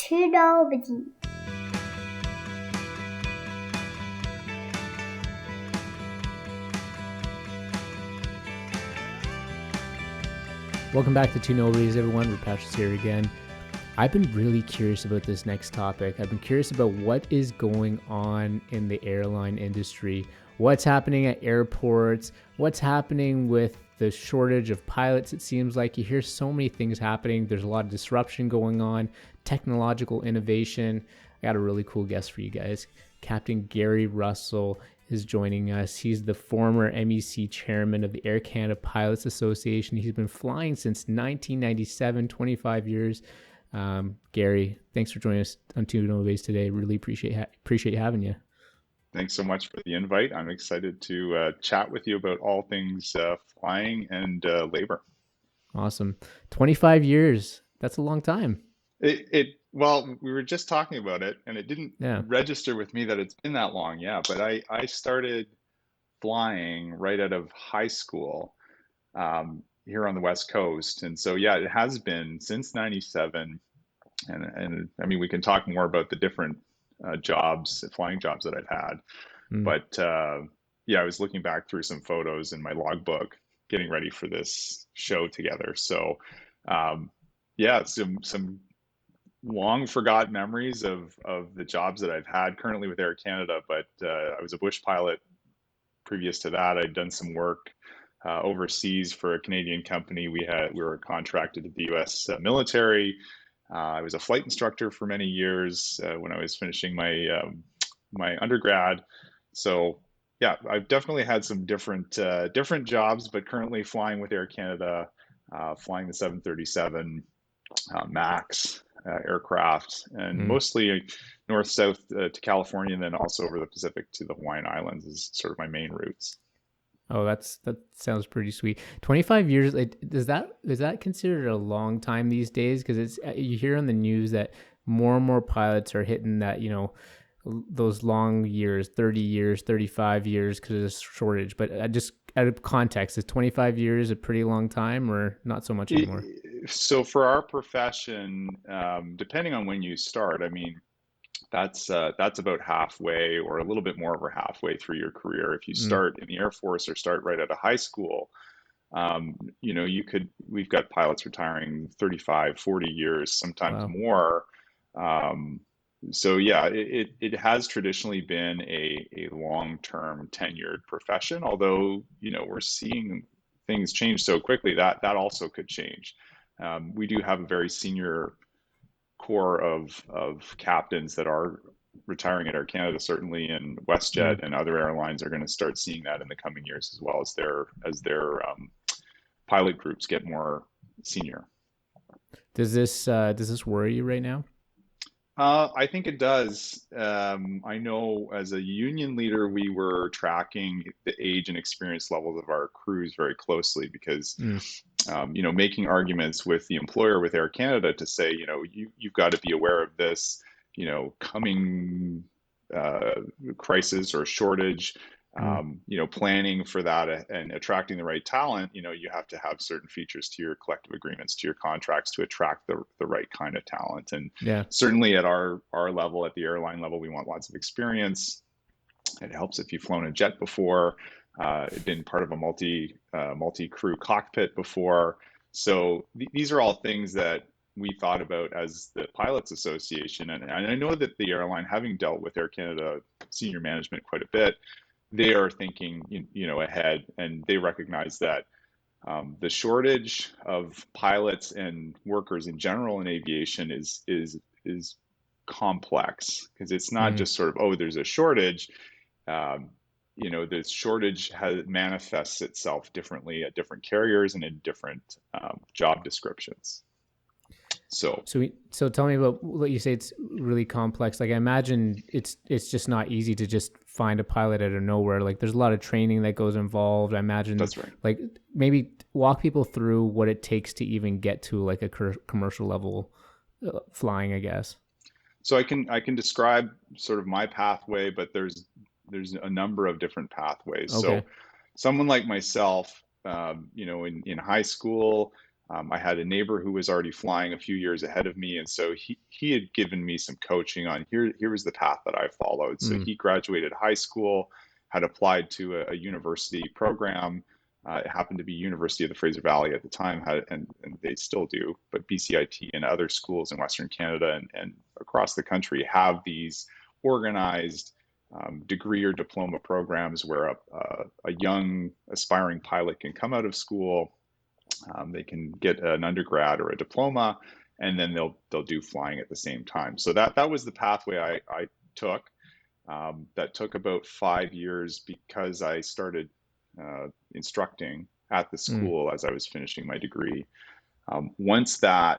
$2. Welcome back to Two Nobody's, everyone. Rupesh is here again. I've been really curious about this next topic. I've been curious about what is going on in the airline industry, what's happening at airports, what's happening with the shortage of pilots. It seems like you hear so many things happening. There's a lot of disruption going on, technological innovation. I got a really cool guest for you guys. Captain Gary Russell is joining us. He's the former MEC chairman of the Air Canada Pilots Association. He's been flying since 1997, 25 years. Gary, thanks for joining us on Two Nobody's today. Really appreciate having you. Thanks so much for the invite. I'm excited to chat with you about all things flying and labor. Awesome. 25 years. That's a long time. Well, we were just talking about it, and it didn't register with me that it's been that long. Yeah, but I started flying right out of high school here on the West Coast, and so yeah, it has been since '97. And I mean, we can talk more about the different flying jobs that I've had. But yeah, I was looking back through some photos in my logbook, getting ready for this show together. So yeah, some long forgotten memories of the jobs that I've had currently with Air Canada. But I was a bush pilot previous to that. I'd done some work overseas for a Canadian company. We were contracted to the U.S. military. I was a flight instructor for many years when I was finishing my undergrad. So yeah, I've definitely had some different jobs, but currently flying with Air Canada, flying the 737 MAX aircraft, and mostly north-south to California, and then also over the Pacific to the Hawaiian Islands is sort of my main routes. Oh, that sounds pretty sweet. 25 years, is that considered a long time these days? Because you hear on the news that more and more pilots are hitting that, those long years, 30 years, 35 years because of this shortage. But just out of context, is 25 years a pretty long time or not so much anymore? So for our profession, depending on when you start, I mean, that's about halfway or a little bit more over halfway through your career. If you start in the Air Force or start right out of high school, we've got pilots retiring 35, 40 years, sometimes more. So yeah, it has traditionally been a long-term tenured profession, although, we're seeing things change so quickly that also could change. We do have a very senior core of captains that are retiring at Air Canada, certainly, and WestJet and other airlines are going to start seeing that in the coming years as well as their pilot groups get more senior. Does this worry you right now? I think it does. I know as a union leader, we were tracking the age and experience levels of our crews very closely because, making arguments with the employer, with Air Canada, to say, you've got to be aware of this, coming crisis or shortage. Planning for that and attracting the right talent, you have to have certain features to your collective agreements, to your contracts to attract the right kind of talent. And certainly at our level, at the airline level, we want lots of experience. It helps if you've flown a jet before, been part of a multi-crew cockpit before. So these are all things that we thought about as the Pilots Association. And I know that the airline, having dealt with Air Canada senior management quite a bit, they are thinking, ahead, and they recognize that the shortage of pilots and workers in general in aviation is complex, because it's not just sort of, there's a shortage. The shortage manifests itself differently at different carriers and in different job descriptions. So tell me about what you say. It's really complex. Like, I imagine it's just not easy to just find a pilot out of nowhere. Like, there's a lot of training that goes involved. I imagine that's right. Like, maybe walk people through what it takes to even get to like a commercial level flying, I guess. So I can describe sort of my pathway, but there's a number of different pathways. Okay. So someone like myself, in high school, I had a neighbor who was already flying a few years ahead of me, and so he had given me some coaching on here was the path that I followed. So he graduated high school, had applied to a university program. It happened to be University of the Fraser Valley at the time, and they still do, but BCIT and other schools in Western Canada and across the country have these organized degree or diploma programs where a young aspiring pilot can come out of school. They can get an undergrad or a diploma, and then they'll do flying at the same time. So that was the pathway I took. That took about 5 years because I started instructing at the school as I was finishing my degree. Once I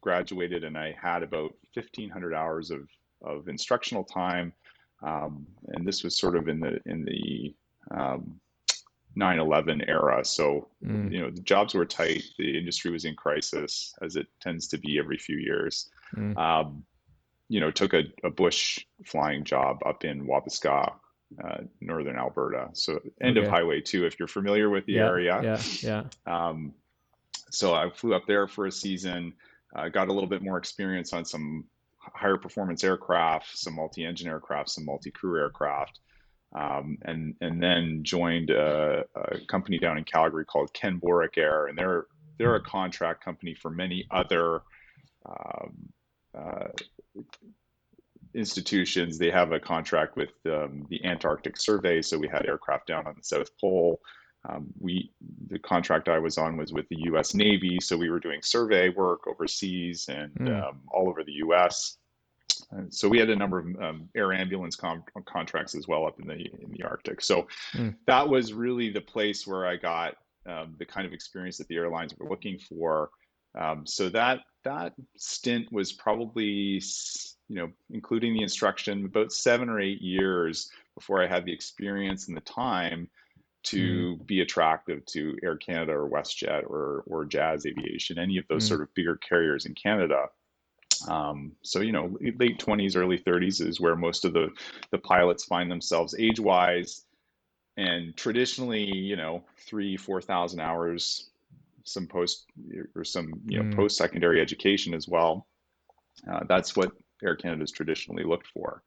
graduated and I had about 1,500 hours of instructional time, and this was sort of in the 9/11 era. So, the jobs were tight. The industry was in crisis, as it tends to be every few years. Took a bush flying job up in Wabasca, northern Alberta. So end of Highway 2, if you're familiar with the area. So I flew up there for a season, got a little bit more experience on some higher performance aircraft, some multi-engine aircraft, some multi-crew aircraft. And then joined a company down in Calgary called Ken Boric Air, and they're a contract company for many other institutions. They have a contract with the Antarctic Survey, so we had aircraft down on the South Pole. The contract I was on was with the U.S. Navy, so we were doing survey work overseas and all over the U.S. So we had a number of air ambulance contracts as well up in the Arctic. So that was really the place where I got the kind of experience that the airlines were looking for. So that stint was probably, including the instruction, about 7 or 8 years before I had the experience and the time to be attractive to Air Canada or WestJet or Jazz Aviation, any of those sort of bigger carriers in Canada. So, late 20s, early 30s is where most of the pilots find themselves age-wise. And traditionally, 3,000-4,000 hours, some post or some, post-secondary education as well. That's what Air Canada's traditionally looked for.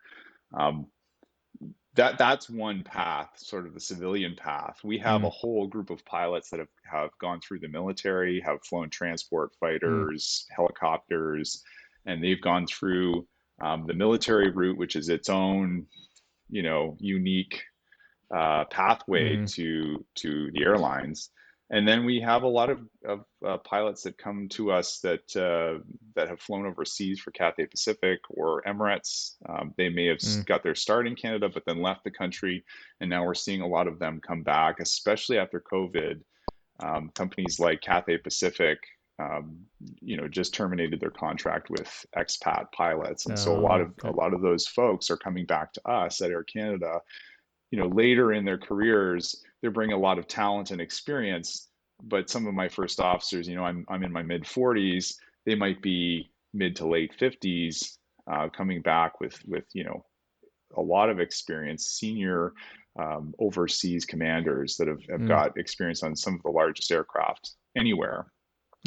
That's one path, sort of the civilian path. We have a whole group of pilots that have gone through the military, have flown transport fighters, helicopters, and they've gone through the military route, which is its own, unique pathway to the airlines. And then we have a lot of pilots that come to us that have flown overseas for Cathay Pacific or Emirates. They may have got their start in Canada, but then left the country. And now we're seeing a lot of them come back, especially after COVID. Companies like Cathay Pacific, just terminated their contract with expat pilots. And so a lot of those folks are coming back to us at Air Canada. Later in their careers, they're bringing a lot of talent and experience, but some of my first officers, I'm in my mid 40s, they might be mid to late 50s, coming back with a lot of experience, senior overseas commanders that have got experience on some of the largest aircraft anywhere,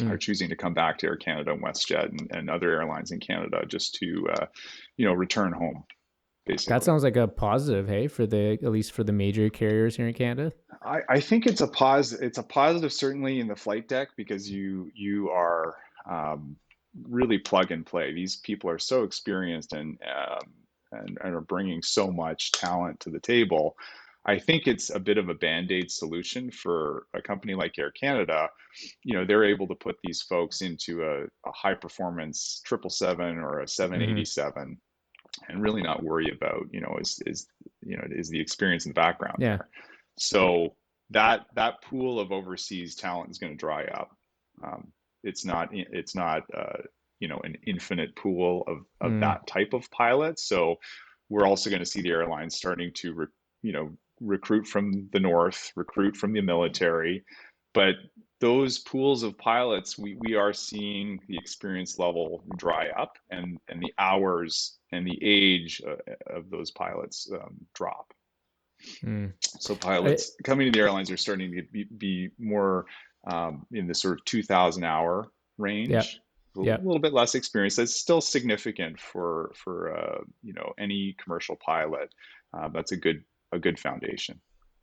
are choosing to come back to Air Canada and WestJet and other airlines in Canada just to return home. Basically. That sounds like a positive, hey, at least for the major carriers here in Canada. I think it's a positive, certainly in the flight deck, because you are really plug and play. These people are so experienced and are bringing so much talent to the table. I think it's a bit of a band-aid solution for a company like Air Canada. They're able to put these folks into a high performance 777 or a 787. And really not worry about, is the experience in the background there. So that pool of overseas talent is going to dry up. It's not an infinite pool of that type of pilot. So we're also going to see the airlines starting to recruit from the north, recruit from the military, but those pools of pilots, we are seeing the experience level dry up, and the hours and the age of those pilots drop. So pilots coming to the airlines are starting to be more in the sort of 2,000 hour Yeah. range. A Yeah. little bit less experience. That's still significant for any commercial pilot. That's a good foundation.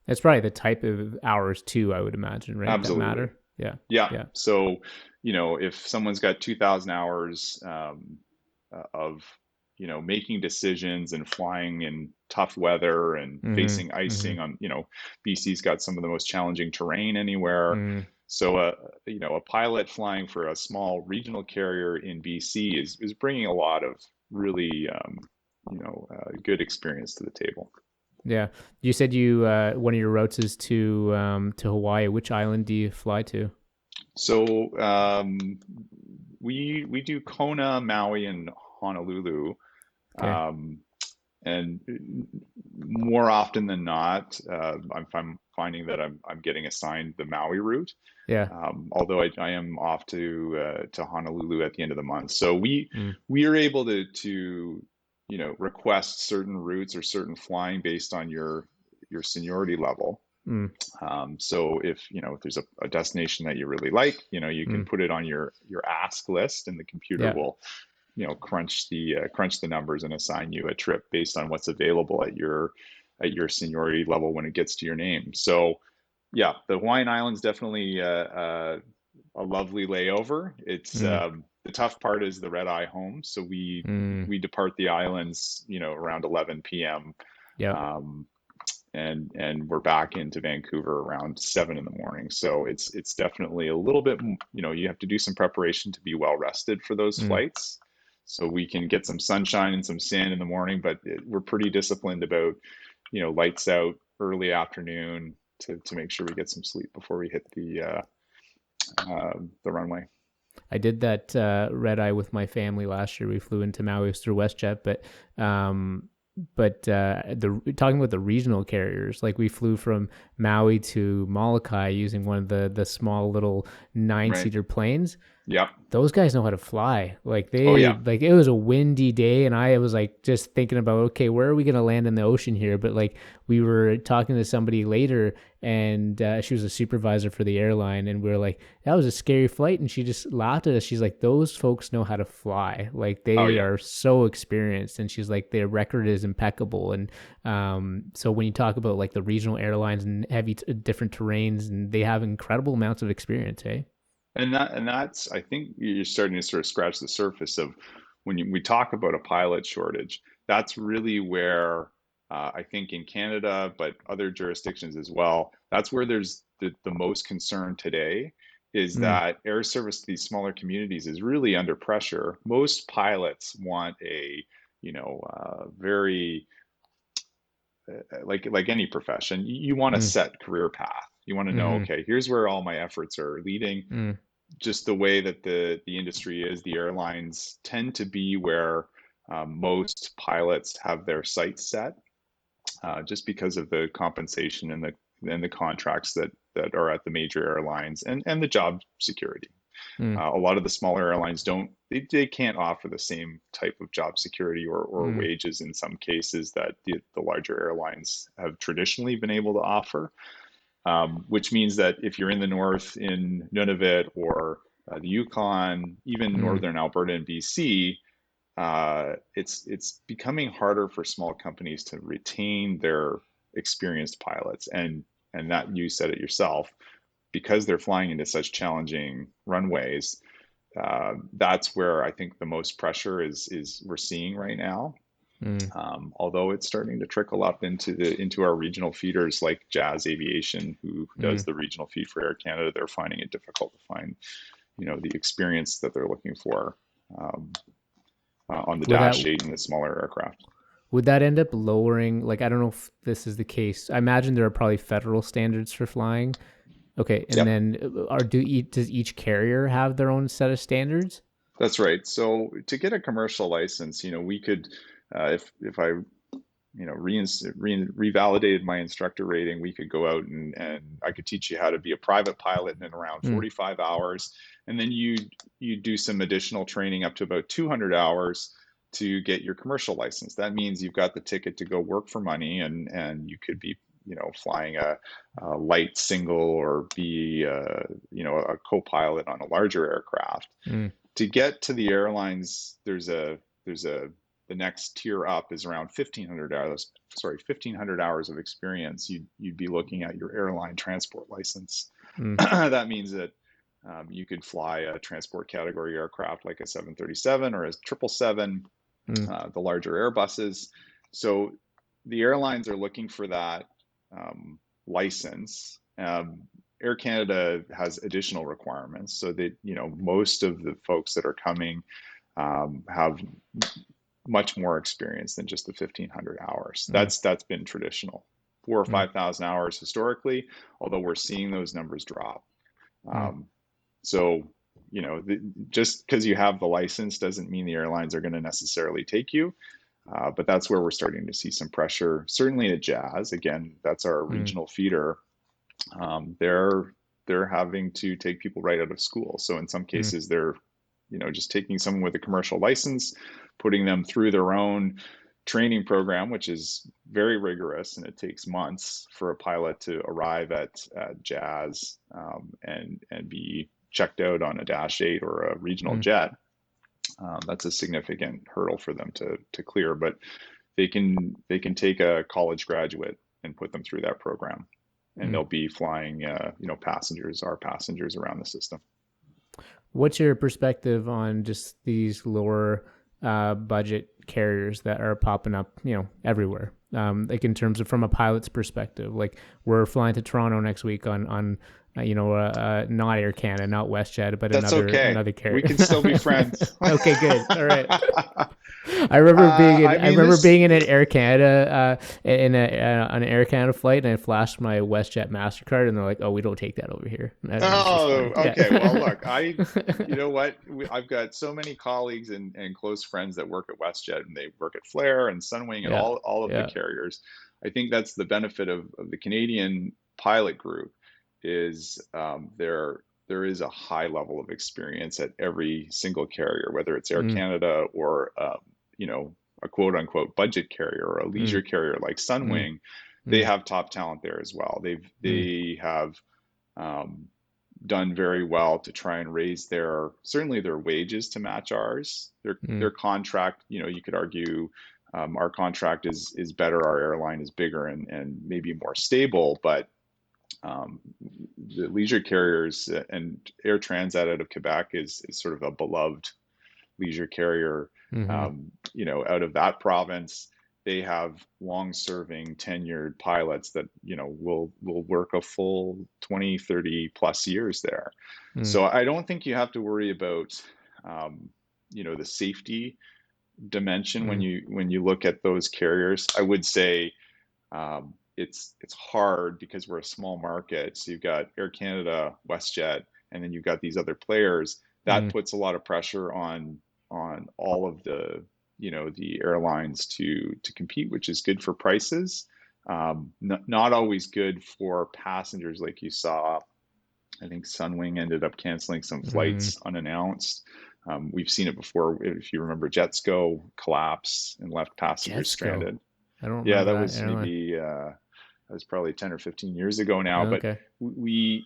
That's probably the type of hours too, I would imagine, right? That Absolutely. matter. Yeah. Yeah. Yeah. So, if someone's got 2,000 hours of, making decisions and flying in tough weather and Mm-hmm. facing Mm-hmm. icing on, BC's got some of the most challenging terrain anywhere. Mm. So, a pilot flying for a small regional carrier in BC is bringing a lot of really, good experience to the table. Yeah. You said you one of your routes is to Hawaii. Which island do you fly to? So we do Kona, Maui, and Honolulu, Okay. um, and more often than not, I'm finding that I'm getting assigned the Maui route. Yeah. Although I am off to Honolulu at the end of the month, so Mm. we are able to request certain routes or certain flying based on your seniority level. Mm. So if there's a destination that you really like, you can Mm. put it on your ask list, and the computer Yeah. will crunch the numbers and assign you a trip based on what's available at your seniority level when it gets to your name. So yeah, the Hawaiian Islands definitely a lovely layover. It's Mm. the tough part is the red eye home. So we Mm. we depart the islands, around 11 p.m. Yeah. Um, and we're back into Vancouver around 7 in the morning. So it's definitely a little bit, you have to do some preparation to be well rested for those Mm. flights. So we can get some sunshine and some sand in the morning, but we're pretty disciplined about, lights out early afternoon to make sure we get some sleep before we hit the runway. I did that red eye with my family last year. We flew into Maui through WestJet, um, the talking about the regional carriers, like we flew from Maui to Molokai using one of the small little nine Right. seater planes. Yep. Those guys know how to fly. Like Oh they yeah. like it was a windy day and I was like just thinking about, okay, where are we going to land in the ocean here? But like we were talking to somebody later and she was a supervisor for the airline and we were like, that was a scary flight, and she just laughed at us. She's like, those folks know how to fly. Like Oh they yeah. are so experienced, and she's like, their record is impeccable. And so when you talk about like the regional airlines and heavy different terrains, and they have incredible amounts of experience, hey? And that's I think you're starting to sort of scratch the surface of when we talk about a pilot shortage. That's really where I think in Canada, but other jurisdictions as well, that's where there's the most concern today, is Mm, that air service to these smaller communities is really under pressure. Most pilots want a very like any profession, you want a mm, set career path. You want to know, mm-hmm, okay, here's where all my efforts are leading. mm, Just the way that the industry is, the airlines tend to be where most pilots have their sights set, just because of the compensation and the contracts that are at the major airlines and the job security. mm, A lot of the smaller airlines they can't offer the same type of job security or mm, wages in some cases that the larger airlines have traditionally been able to offer, which means that if you're in the north in Nunavut or the Yukon, even mm, northern Alberta and BC, it's becoming harder for small companies to retain their experienced pilots, and that you said it yourself, because they're flying into such challenging runways. That's where I think the most pressure is we're seeing right now. mm, Although it's starting to trickle up into our regional feeders like Jazz Aviation, who does mm. the regional feed for Air Canada. They're finding it difficult to find, the experience that they're looking for um, on the Would that Dash 8 and the smaller aircraft. would that end up lowering? Like I don't know if this is the case. I imagine there are probably federal standards for flying. Okay, and Yep, then does each carrier have their own set of standards? that's right. So to get a commercial license, we could, if I revalidated my instructor rating, we could go out and I could teach you how to be a private pilot in around Mm, 45 hours. And then you do some additional training up to about 200 hours to get your commercial license. That means you've got the ticket to go work for money, and you could be flying a light single or be, a co-pilot on a larger aircraft. To get to the airlines, the next tier up is around 1,500 hours. Sorry, 1,500 hours of experience. You'd be looking at your airline transport license. That means that you could fly a transport category aircraft like a 737 or a 777, the larger Airbuses. So the airlines are looking for that license. Air Canada has additional requirements, so that most of the folks that are coming have much more experience than just the 1,500 hours. That's been traditional, 4,000 or 5,000 hours historically. Although we're seeing those numbers drop. So just because you have the license doesn't mean the airlines are going to necessarily take you. But that's where we're starting to see some pressure. Certainly at Jazz, again, that's our regional feeder. They're having to take people right out of school. So in some cases, they're just taking someone with a commercial license, putting them through their own training program, which is very rigorous, and it takes months for a pilot to arrive at Jazz and be checked out on a Dash 8 or a regional jet. That's a significant hurdle for them to clear, but they can take a college graduate and put them through that program, and they'll be flying our passengers around the system. What's your perspective on just these lower budget carriers that are popping up, everywhere? Like in terms of from a pilot's perspective, like we're flying to Toronto next week on not Air Canada, not WestJet, but another carrier. We can still be friends. Okay, good. All right. I remember being in an Air Canada in an Air Canada flight, and I flashed my WestJet MasterCard, and they're like, "Oh, we don't take that over here." Okay. Well, look, you know what? I've got so many colleagues and close friends that work at WestJet, and they work at Flair and Sunwing and all of the carriers. I think that's the benefit of the Canadian pilot group is there is a high level of experience at every single carrier, whether it's Air Canada or a quote unquote budget carrier or a leisure carrier like Sunwing. They have top talent there as well. They have done very well to try and raise certainly their wages to match ours. Their contract, you could argue our contract is better, our airline is bigger and maybe more stable, but the leisure carriers and Air Transat out of Quebec is sort of a beloved leisure carrier. Out of that province, they have long-serving tenured pilots that will work a full 20, 30 plus years there. So I don't think you have to worry about the safety dimension when you look at those carriers. I would say it's hard because we're a small market. So you've got Air Canada, WestJet, and then you've got these other players. That puts a lot of pressure on all of the airlines to compete, which is good for prices. Not always good for passengers, like you saw. I think Sunwing ended up canceling some flights unannounced. We've seen it before. If you remember, Jetsco collapsed and left passengers stranded. I don't remember. That was maybe that was probably 10 or 15 years ago now. But we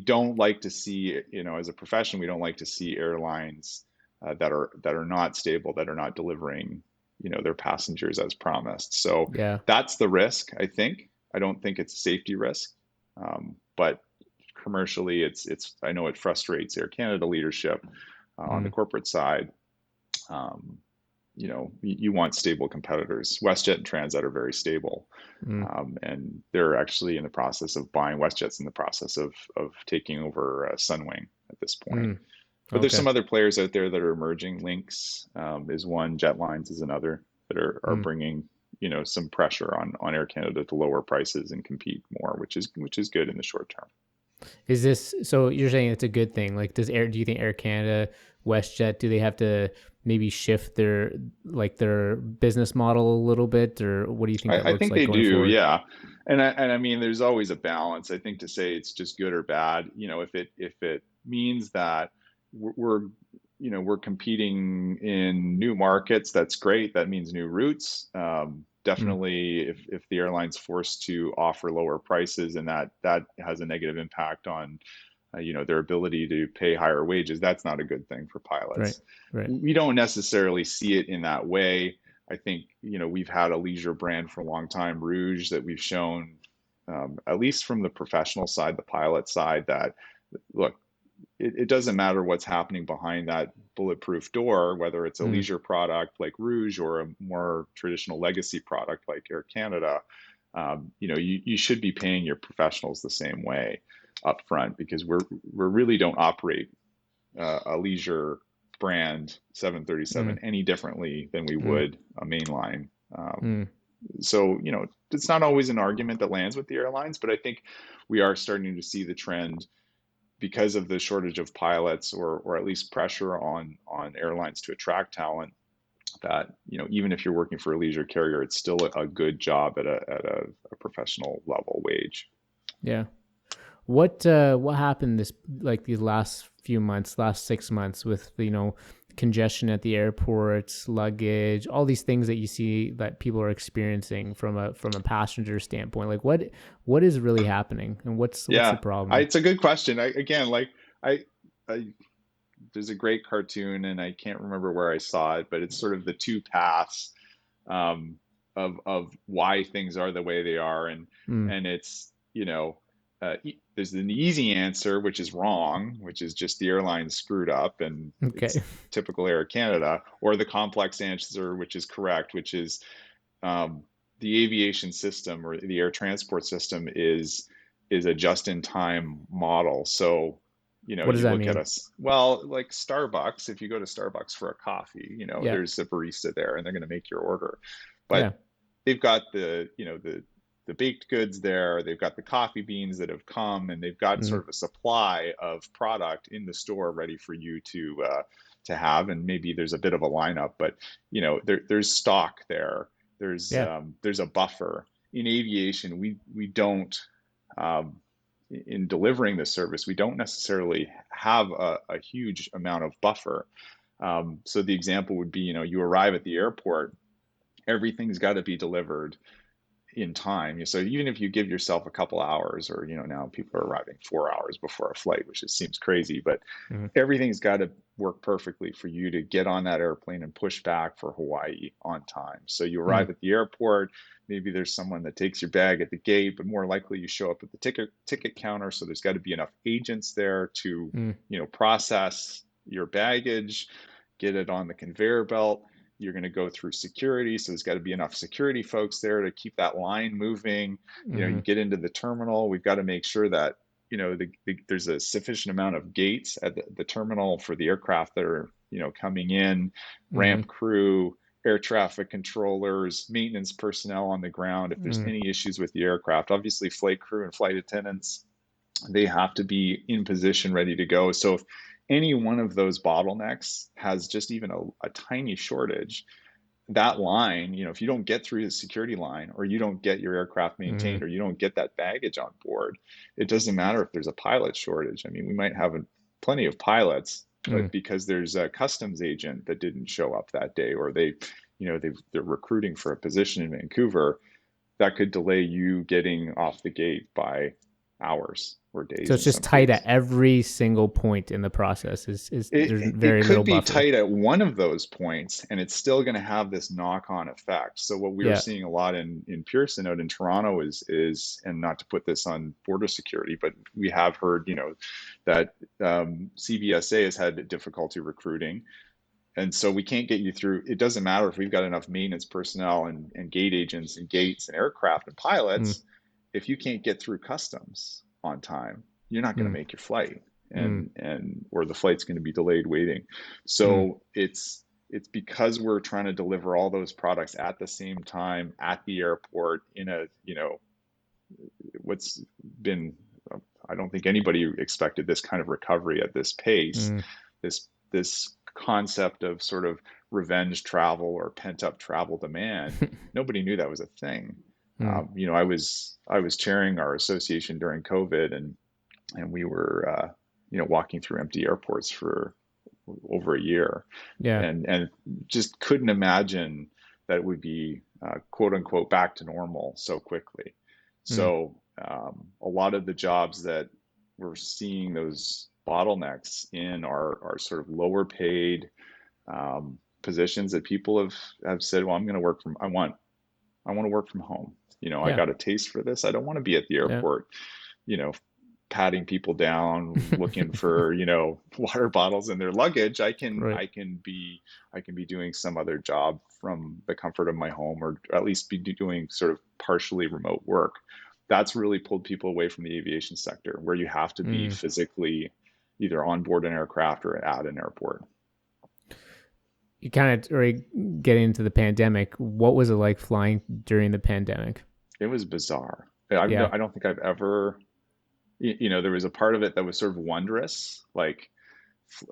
don't like to see, as a profession, we don't like to see airlines that are not stable, that are not delivering, their passengers as promised. So that's the risk, I think. I don't think it's a safety risk, but commercially, I know it frustrates Air Canada leadership on the corporate side. You want stable competitors. WestJet and Transat are very stable, and they're actually in the process of buying. WestJet's in the process of taking over Sunwing at this point. But there's some other players out there that are emerging. Lynx is one, Jetlines is another that are bringing some pressure on Air Canada to lower prices and compete more, which is good in the short term. Is this, so you're saying it's a good thing? Like, do you think Air Canada, WestJet, do they have to maybe shift their business model a little bit, or what do you think that looks like? I think they do, forward? Yeah. And I mean, there's always a balance. I think to say it's just good or bad, if it means that we're competing in new markets, that's great. That means new routes. Mm. definitely, if the airline's forced to offer lower prices, and that has a negative impact on their ability to pay higher wages, that's not a good thing for Right. pilots. Right. We don't necessarily see it in that way. I think we've had a leisure brand for a long time, Rouge, that we've shown, at least from the professional side, the pilot side, that look, it doesn't matter what's happening behind that bulletproof door, whether it's a Mm. leisure product like Rouge or a more traditional legacy product like Air Canada. You should be paying your professionals the same way up front, because we really don't operate a leisure brand 737 Mm. any differently than we Mm. would a mainline. Mm. So it's not always an argument that lands with the airlines, but I think we are starting to see the trend, because of the shortage of pilots, or at least pressure on airlines to attract talent, that even if you're working for a leisure carrier, it's still a good job at a professional level wage. Yeah. What happened this like these last few months, last 6 months with congestion at the airports, luggage, all these things that you see that people are experiencing from a passenger standpoint? Like what is really happening, and what's the Yeah, problem? it's a good question. Again, like I there's a great cartoon, and I can't remember where I saw it, but it's sort of the two paths, um, of why things are the way they are, Mm. and it's there's an easy answer, which is wrong, which is just the airline screwed up, and Okay. it's typical Air Canada, or the complex answer, which is correct, which is, um, the aviation system, or the air transport system, is a just-in-time model. So, What does you that look at mean? us, well, like Starbucks. If you go to Starbucks for a coffee, Yeah. there's a barista there, and they're going to make your order. But Yeah. they've got the baked goods there. They've got the coffee beans that have come, and they've got Mm. sort of a supply of product in the store ready for you to have. And maybe there's a bit of a lineup, but there's stock there. Yeah. There's a buffer. In aviation, we don't, um, in delivering the service, we don't necessarily have a huge amount of buffer. So the example would be, you arrive at the airport, everything's got to be delivered in time. So even if you give yourself a couple hours, or now people are arriving 4 hours before a flight, which just seems crazy, but Mm. everything's got to work perfectly for you to get on that airplane and push back for Hawaii on time. So you Mm. arrive at the airport, maybe there's someone that takes your bag at the gate, but more likely you show up at the ticket counter. So there's got to be enough agents there to, Mm. process your baggage, get it on the conveyor belt. You're going to go through security, so there's got to be enough security folks there to keep that line moving. You Mm. get into the terminal, we've got to make sure that there's a sufficient amount of gates at the terminal for the aircraft that are coming in, ramp Mm. crew, air traffic controllers, maintenance personnel on the ground. If there's Mm. any issues with the aircraft, obviously flight crew and flight attendants, they have to be in position, ready to go. So if any one of those bottlenecks has just even a tiny shortage, that line, if you don't get through the security line, or you don't get your aircraft Mm. maintained, or you don't get that baggage on board, it doesn't matter if there's a pilot shortage. I mean, we might have plenty of pilots, Mm. but because there's a customs agent that didn't show up that day, or they're recruiting for a position in Vancouver, that could delay you getting off the gate by hours or So days it's in just some tight at cases. every single point in the process. Is there's It very little could be buffer. tight at one of those points, and it's still going to have this knock-on effect. So what we were Yeah. seeing a lot in Pearson out in Toronto is, and not to put this on border security, but we have heard, that CBSA has had difficulty recruiting, and so we can't get you through. It doesn't matter if we've got enough maintenance personnel and gate agents and gates and aircraft and Mm. pilots. If you can't get through customs on time, you're not going to Mm. make your flight, Mm. and or the flight's going to be delayed waiting. Mm. So it's because we're trying to deliver all those products at the same time at the airport in a, what's been, I don't think anybody expected this kind of recovery at this pace. Mm. This concept of sort of revenge travel or pent up travel demand, nobody knew that was a thing. Mm. I was chairing our association during COVID, and we were walking through empty airports for over a year, Yeah. and just couldn't imagine that it would be quote unquote back to normal so quickly. Mm. So a lot of the jobs that we're seeing those bottlenecks in are sort of lower paid positions that people have said, well, I'm going to work from, I want to work from home. I Yeah. got a taste for this. I don't want to be at the Yeah. airport, you know, patting people down, looking for, water bottles in their luggage. Right. I can be doing some other job from the comfort of my home, or at least be doing sort of partially remote work. That's really pulled people away from the aviation sector, where you have to be Mm. physically either on board an aircraft or at an airport. You kind of already getting into the pandemic. What was it like flying during the pandemic? It was bizarre. Yeah. I don't think I've ever, there was a part of it that was sort of wondrous. Like,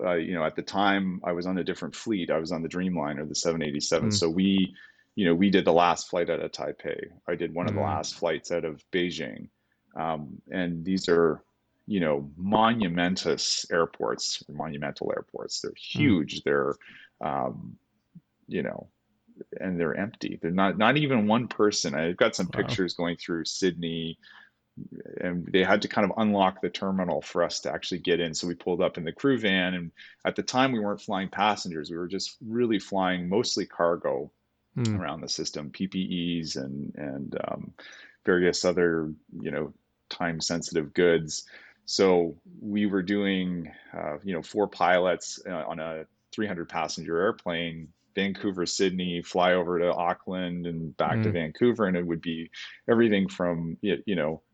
at the time I was on a different fleet. I was on the Dreamliner, the 787. Mm. So we did the last flight out of Taipei. I did one of the Mm. last flights out of Beijing. And these are, monumental airports. They're Mm. huge. They're, um, you know, and they're empty. They're not even one person. I've got some Wow. pictures going through Sydney, and they had to kind of unlock the terminal for us to actually get in. So we pulled up in the crew van, and at the time we weren't flying passengers. We were just really flying mostly cargo Mm. around the system, PPEs and various other time sensitive goods. So we were doing 4 pilots on a 300 passenger airplane, Vancouver, Sydney, fly over to Auckland and back to Mm. Vancouver, and it would be everything from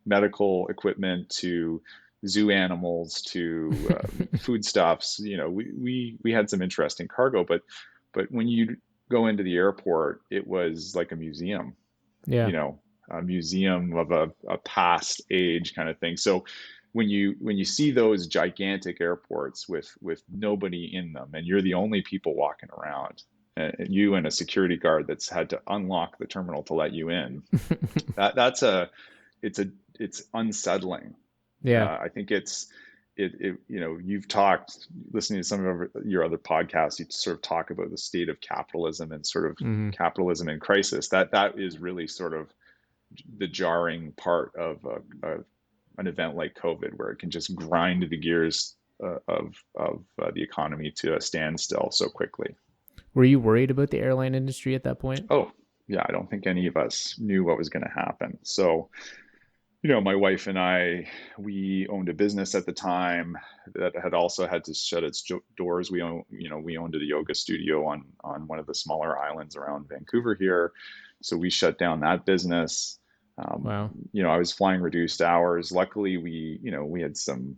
medical equipment to zoo animals to foodstuffs. We had some interesting cargo, but when you go into the airport, it was like a museum, Yeah. you know, a museum of a past age kind of thing. So when you see those gigantic airports with nobody in them, and you're the only people walking around, and you and a security guard that's had to unlock the terminal to let you in, that's it's unsettling. Yeah. I think you've talked, listening to some of your other podcasts, you sort of talk about the state of capitalism and sort of Mm. capitalism in crisis. That is really sort of the jarring part of an event like COVID, where it can just grind the gears of the economy to a standstill so quickly. Were you worried about the airline industry at that point? Oh, yeah, I don't think any of us knew what was going to happen. So my wife and I, we owned a business at the time that had also had to shut its doors. We owned a yoga studio on one of the smaller islands around Vancouver here, so we shut down that business. Wow. I was flying reduced hours. Luckily, we had some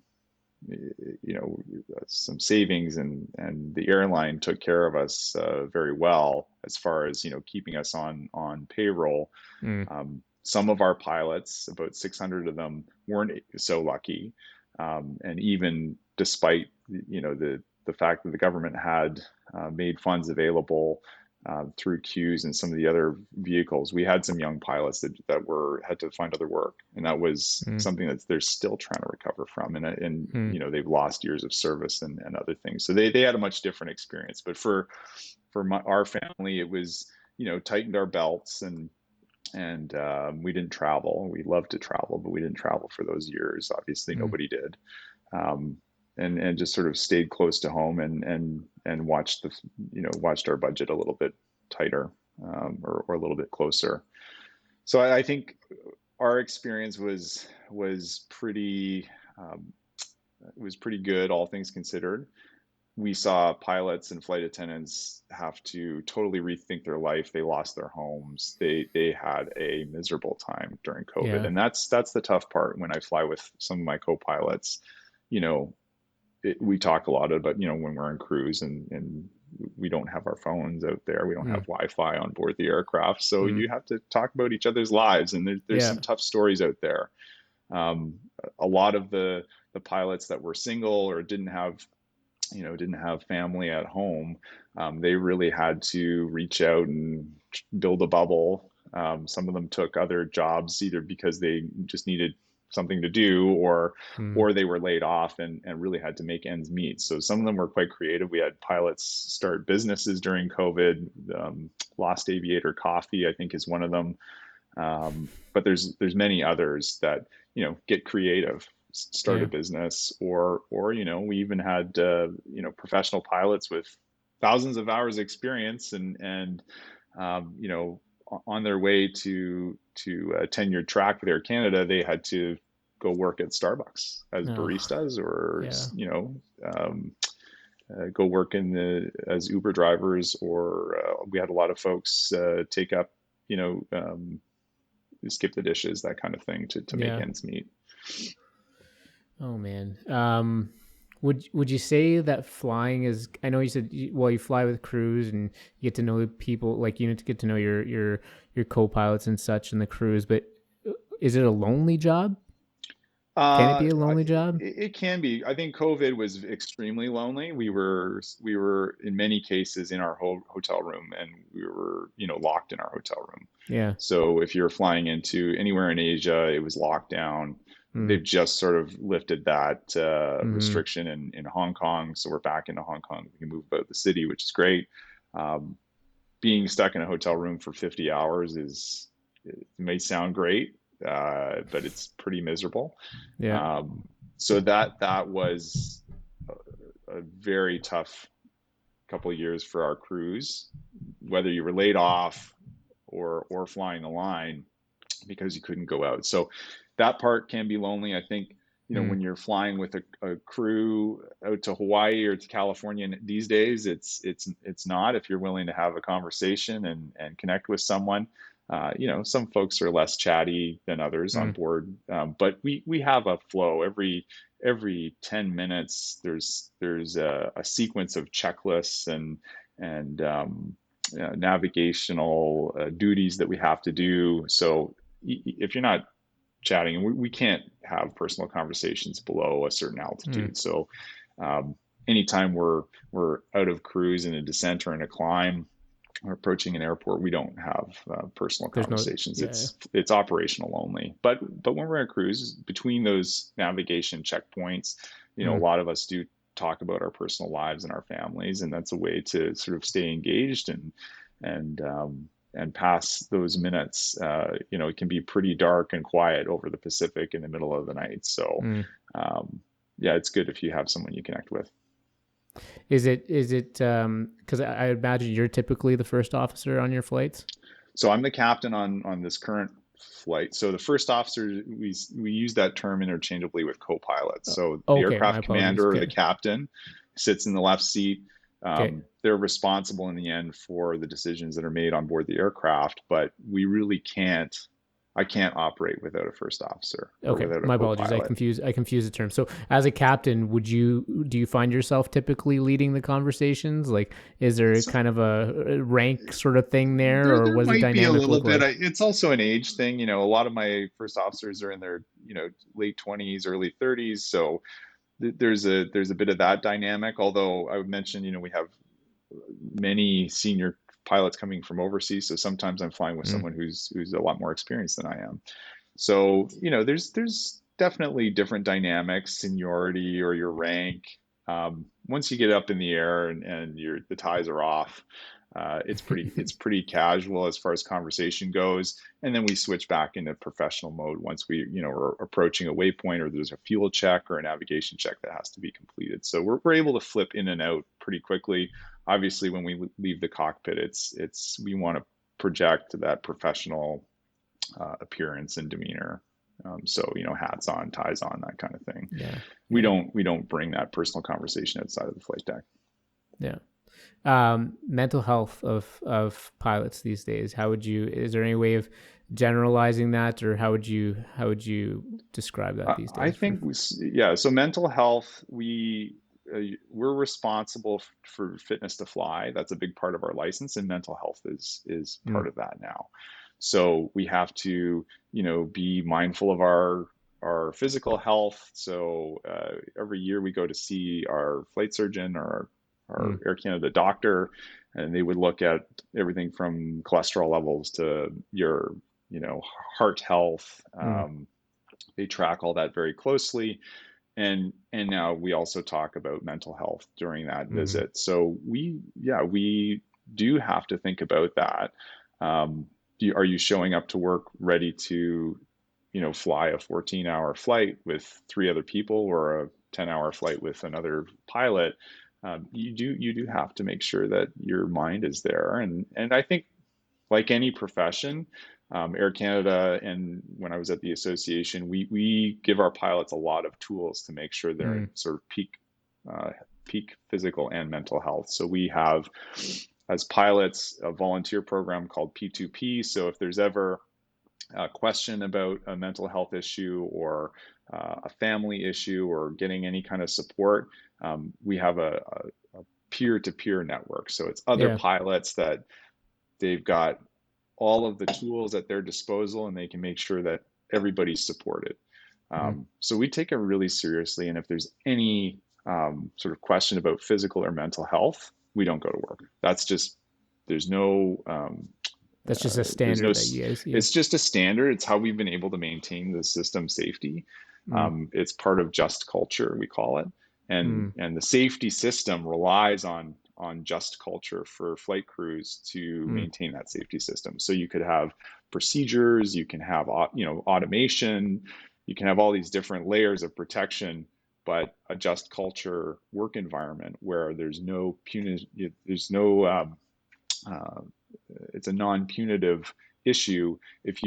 savings, and the airline took care of us very well as far as keeping us on payroll. Mm. Some of our pilots, about 600 of them, weren't so lucky, and even despite the fact that the government had made funds available through queues and some of the other vehicles, we had some young pilots that had to find other work, and that was Mm. something that they're still trying to recover from, and Mm. they've lost years of service and other things, so they had a much different experience. But for our family, it was tightened our belts, and we didn't travel. We loved to travel, but we didn't travel for those years. Obviously, Mm. nobody did, um, and just sort of stayed close to home, and watched our budget a little bit tighter, or a little bit closer. So I think our experience um, was pretty good, all things considered. We saw pilots and flight attendants have to totally rethink their life. They lost their homes. They had a miserable time during COVID, Yeah. and that's the tough part. When I fly with some of my co-pilots, you know, we talk a lot about when we're on cruise, and we don't have our phones out there. We don't Mm. have Wi-Fi on board the aircraft, so Mm. you have to talk about each other's lives, and there's Yeah. some tough stories out there. Um, a lot of the pilots that were single or didn't have family at home, they really had to reach out and build a bubble. Some of them took other jobs either because they just needed something to do, Mm. or they were laid off and really had to make ends meet. So some of them were quite creative. We had pilots start businesses during COVID. Lost Aviator Coffee, I think, is one of them. But there's many others that, get creative, start a Yeah. business, or we even had professional pilots with thousands of hours experience and on their way to a tenured track with Air Canada, they had to go work at Starbucks as Oh, baristas, or yeah. go work as Uber drivers, or we had a lot of folks take up, skip the dishes, that kind of thing, to make Yeah. ends meet. Oh man. Would you say that flying is? I know you said you fly with crews and you get to know people, like you need to get to know your co-pilots and such in the crews. But is it a lonely job? Can it Uh, be a lonely job? it can be. I think COVID was extremely lonely. We were in many cases in our whole hotel room, and we were, locked in our hotel room. Yeah. So if you're flying into anywhere in Asia, it was locked down. Mm. They've just sort of lifted that Mm-hmm. restriction in Hong Kong, so we're back into Hong Kong. We can move about the city, which is great. Um, Being stuck in a hotel room for 50 hours it may sound great, but it's pretty miserable. Yeah. So that was a very tough couple of years for our crews, whether you were laid off or flying the line because you couldn't go out. So that part can be lonely. I think, Mm. when you're flying with a crew out to Hawaii or to California these days, it's not. If you're willing to have a conversation and connect with someone, some folks are less chatty than others on Mm. board, but we have a flow. Every 10 minutes there's a sequence of checklists and navigational duties that we have to do. So if you're not chatting, and we can't have personal conversations below a certain Mm. altitude. So um, anytime we're out of cruise in a descent or in a climb or approaching an airport, we don't have personal There's no. conversations. Yeah. It's operational only. But when we're on a cruise, between those navigation checkpoints, a Mm. lot of us do talk about our personal lives and our families, and that's a way to sort of stay engaged and pass those minutes. It can be pretty dark and quiet over the Pacific in the middle of the night. So, Mm. yeah, it's good if you have someone you connect with. Is it because I imagine you're typically the first officer on your flights? So I'm the captain on this current flight. So the first officer, we use that term interchangeably with co-pilots. So the Okay, my aircraft apologies. commander or the Okay. captain sits in the left seat. Okay. They're responsible in the end for the decisions that are made on board the aircraft, but we really can't. I can't operate without a first officer or Okay, without a my apologies. I co-pilot. confuse I confuse the term. So, as a captain, do you find yourself typically leading the conversations? Like, is there So kind of a rank sort of thing there, there or there what does the might be a dynamic little look bit. like? It's also an age thing. A lot of my first officers are in their late 20s, early 30s. So there's a bit of that dynamic. Although I would mention, we have many senior pilots coming from overseas, so sometimes I'm flying with Mm. someone who's a lot more experienced than I am. So there's definitely different dynamics, seniority or your rank. Once you get up in the air and the ties are off, it's pretty casual as far as conversation goes, and then we switch back into professional mode once we're approaching a waypoint, or there's a fuel check or a navigation check that has to be completed. So we're able to flip in and out pretty quickly. Obviously, when we leave the cockpit, it's we want to project that professional appearance and demeanor. So hats on, ties on, that kind of thing. Yeah, We yeah, don't we don't bring that personal conversation outside of the flight deck. yeah. Mental health of pilots these days. How would you? Is there any way of generalizing that, or how would you describe that these I days? For think yeah. So mental health, we're responsible for fitness to fly. That's a big part of our license, and mental health is mm. part of that now. So we have to be mindful of our physical health. So every year we go to see our flight surgeon or our Mm. Air Canada doctor, and they would look at everything from cholesterol levels to your heart health, Mm. They track all that very closely. And now we also talk about mental health during that Mm-hmm. visit. So we do have to think about that. Are you showing up to work ready to, fly a 14-hour flight with three other people, or a 10-hour flight with another pilot? You do have to make sure that your mind is there. And I think, like any profession, Air Canada, and when I was at the association, we give our pilots a lot of tools to make sure they're in sort of peak physical and mental health. So we have, as pilots, a volunteer program called P2P. So if there's ever a question about a mental health issue, or a family issue, or getting any kind of support, we have a peer-to-peer network. So it's other Yeah. pilots that they've got all of the tools at their disposal, and they can make sure that everybody's supported. So we take it really seriously. And if there's any sort of question about physical or mental health, we don't go to work. That's just, there's no, That's just a there's no, standard that you guys, yeah. it's just a standard. It's how we've been able to maintain the system safety. Mm. It's part of just culture, we call it. And Mm. and the safety system relies on just culture for flight crews to Mm. maintain that safety system. So you could have procedures, you can have automation, you can have all these different layers of protection, but a just culture work environment where there's no punitive, there's no uh, it's a non-punitive issue. If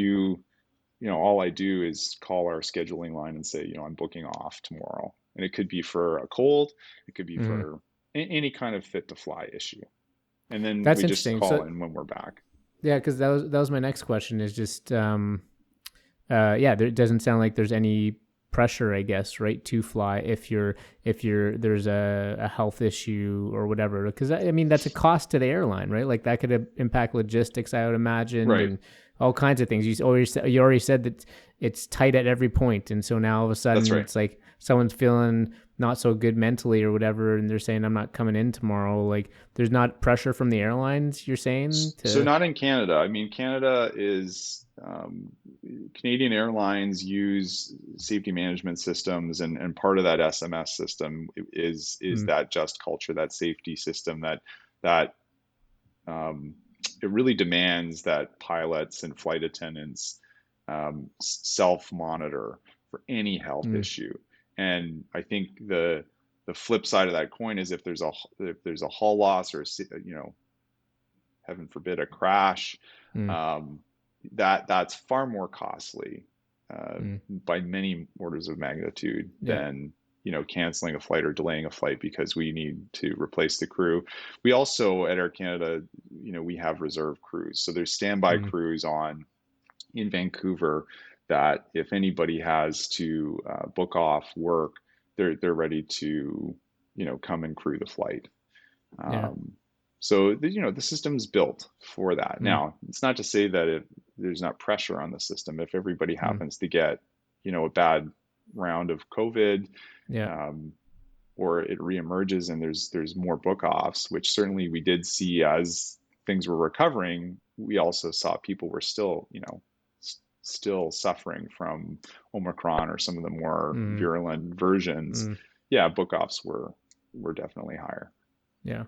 all I do is call our scheduling line and say, I'm booking off tomorrow. And it could be for a cold, it could be Mm. for any kind of fit to fly issue. And then That's we just interesting. call So in when we're back. yeah, because that was my next question. Is just yeah, there doesn't sound like there's any pressure, I guess, right, to fly if you're there's a health issue or whatever. Because I mean that's a cost to the airline, right? Like that could impact logistics, I would imagine, Right. and all kinds of things. You already said that it's tight at every point, and so now all of a That's sudden right. it's like someone's feeling not so good mentally or whatever, and they're saying I'm not coming in tomorrow. Like there's not pressure from the airlines. You're saying So to not in Canada. I mean, Canada is Canadian Airlines use safety management systems, and part of that SMS system is mm, that just culture, that safety system that um, it really demands that pilots and flight attendants self-monitor for any health mm, issue. And I think the flip side of that coin is, if there's a hull loss, or heaven forbid, a crash, mm, um, that's far more costly, mm, by many orders of magnitude, yeah. than canceling a flight or delaying a flight because we need to replace the crew. We also, at Air Canada, we have reserve crews, so there's standby Mm, crews on in Vancouver, that if anybody has to book off work, they're ready to come and crew the flight. yeah. So the system's built for that. Mm, Now, it's not to say that there's not pressure on the system. If everybody mm, happens to get a bad round of COVID, yeah. um, or it reemerges and there's more book offs, which certainly we did see as things were recovering. We also saw people were still suffering from Omicron or some of the more Mm, virulent versions. mm, Yeah, book offs were definitely higher. yeah.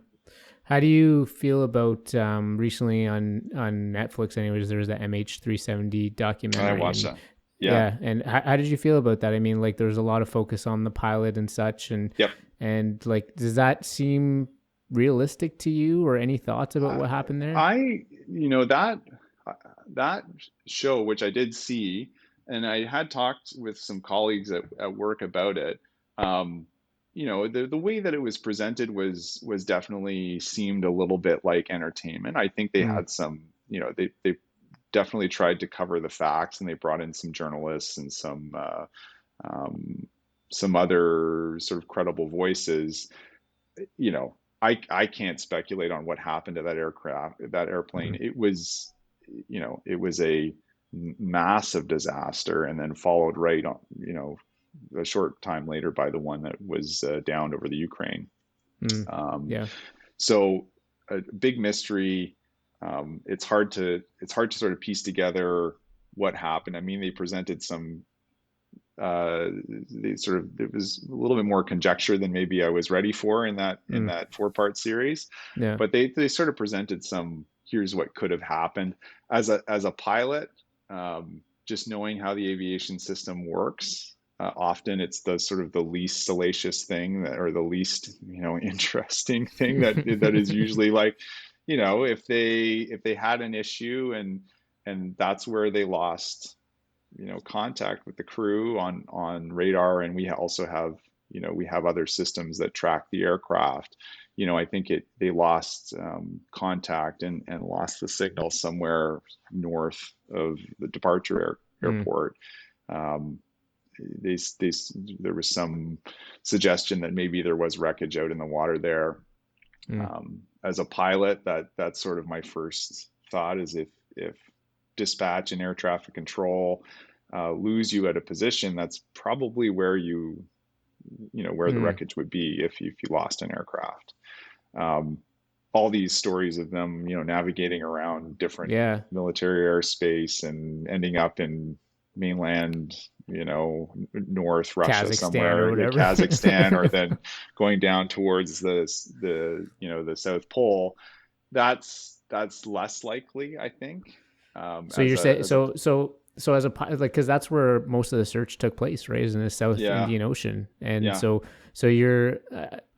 How do you feel about recently on Netflix? Anyways, there was that MH370 I documentary, watched and that. Yeah. yeah, and how did you feel about that? I mean, like, there's a lot of focus on the pilot and such, Yep. and like, does that seem realistic to you, or any thoughts about I, what happened there? I that show, which I did see, and I had talked with some colleagues at work about it. Um, the way that it was presented was definitely seemed a little bit like entertainment. I think they Mm, had some, they definitely tried to cover the facts, and they brought in some journalists and um, some other sort of credible voices. I can't speculate on what happened to that airplane. mm, It was a massive disaster, and then followed right on, a short time later, by the one that was downed over the Ukraine. mm, Um, yeah. so a big mystery. It's hard to sort of piece together what happened. I mean, they presented some it was a little bit more conjecture than maybe I was ready for in that 4-part series. Yeah. But they sort of presented some, here's what could have happened as a pilot. Just knowing how the aviation system works, often it's the sort of the least salacious thing or the least, interesting thing that is usually like, if they had an issue and that's where they lost, contact with the crew on radar, and we also have, we have other systems that track the aircraft. I think they lost contact and lost the signal somewhere north of the departure airport. There was some suggestion that maybe there was wreckage out in the water there. As a pilot, that's sort of my first thought is if dispatch and air traffic control lose you at a position, that's probably where where the wreckage would be if you lost an aircraft. All these stories of them, navigating around different military airspace and ending up in mainland, North Russia Kazakhstan somewhere, or whatever. Kazakhstan, or then going down towards the South Pole. That's less likely, I think. So you're saying so as a pilot, like, because that's where most of the search took place, right? Is in the South Indian Ocean, and so you're.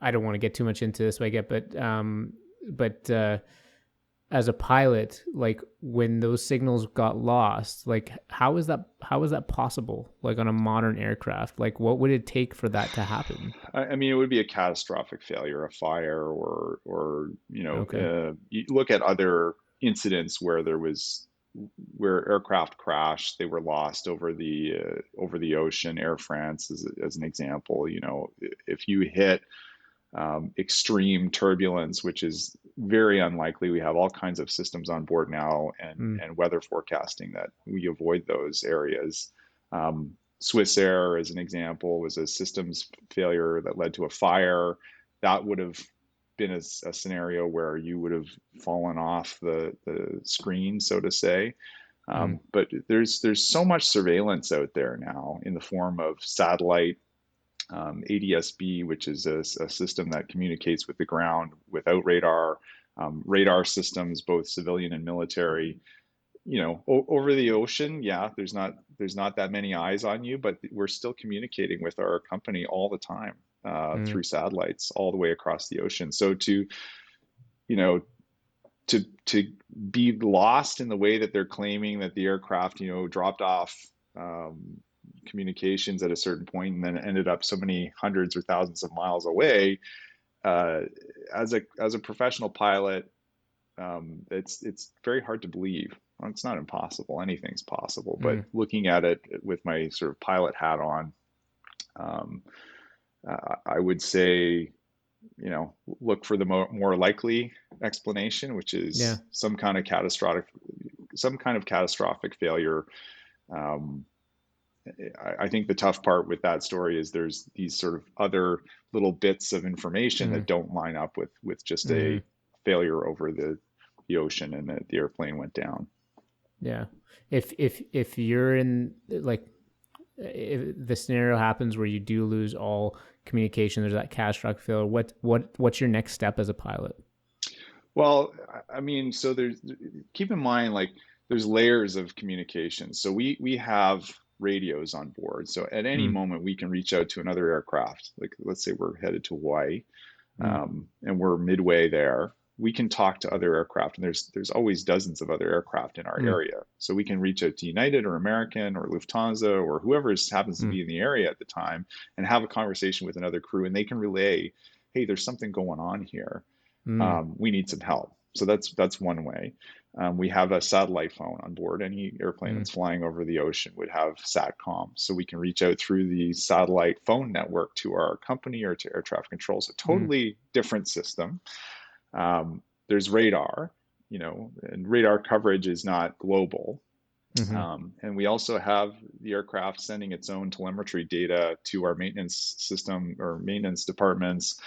I don't want to get too much into this, but as a pilot, like when those signals got lost, like how is that possible? Like on a modern aircraft, like what would it take for that to happen? I mean, it would be a catastrophic failure, a fire, or you look at other incidents where aircraft crashed, they were lost over the ocean. Air France, as an example, if you hit extreme turbulence, which is very unlikely. We have all kinds of systems on board now and weather forecasting that we avoid those areas. Swiss Air, as an example, was a systems failure that led to a fire. That would have been a scenario where you would have fallen off the screen, so to say. But there's so much surveillance out there now in the form of satellite, ADS-B, which is a system that communicates with the ground without radar, radar systems, both civilian and military. Over the ocean, there's not that many eyes on you, but we're still communicating with our company all the time through satellites all the way across the ocean. So to be lost in the way that they're claiming that the aircraft, dropped off communications at a certain point and then ended up so many hundreds or thousands of miles away, as a professional pilot, it's very hard to believe. Well, it's not impossible. Anything's possible. But looking at it with my sort of pilot hat on, I would say, look for the more likely explanation, which is some kind of catastrophic failure. I think the tough part with that story is there's these sort of other little bits of information that don't line up with just a failure over the ocean and the airplane went down. Yeah. If you're in, like, if the scenario happens where you do lose all communication, there's that catastrophic failure, what's your next step as a pilot? Well, I mean, so keep in mind, like, there's layers of communication. So we have radios on board. So at any moment we can reach out to another aircraft. Like, let's say we're headed to Hawaii, and we're midway there. We can talk to other aircraft, and there's always dozens of other aircraft in our area. So we can reach out to United or American or Lufthansa or whoever happens to be in the area at the time and have a conversation with another crew, and they can relay, hey, there's something going on here. We need some help. So that's one way. We have a satellite phone on board. Any airplane that's flying over the ocean would have SATCOM. So we can reach out through the satellite phone network to our company or to air traffic control. So totally different system. There's radar, and radar coverage is not global. And we also have the aircraft sending its own telemetry data to our maintenance system or maintenance departments,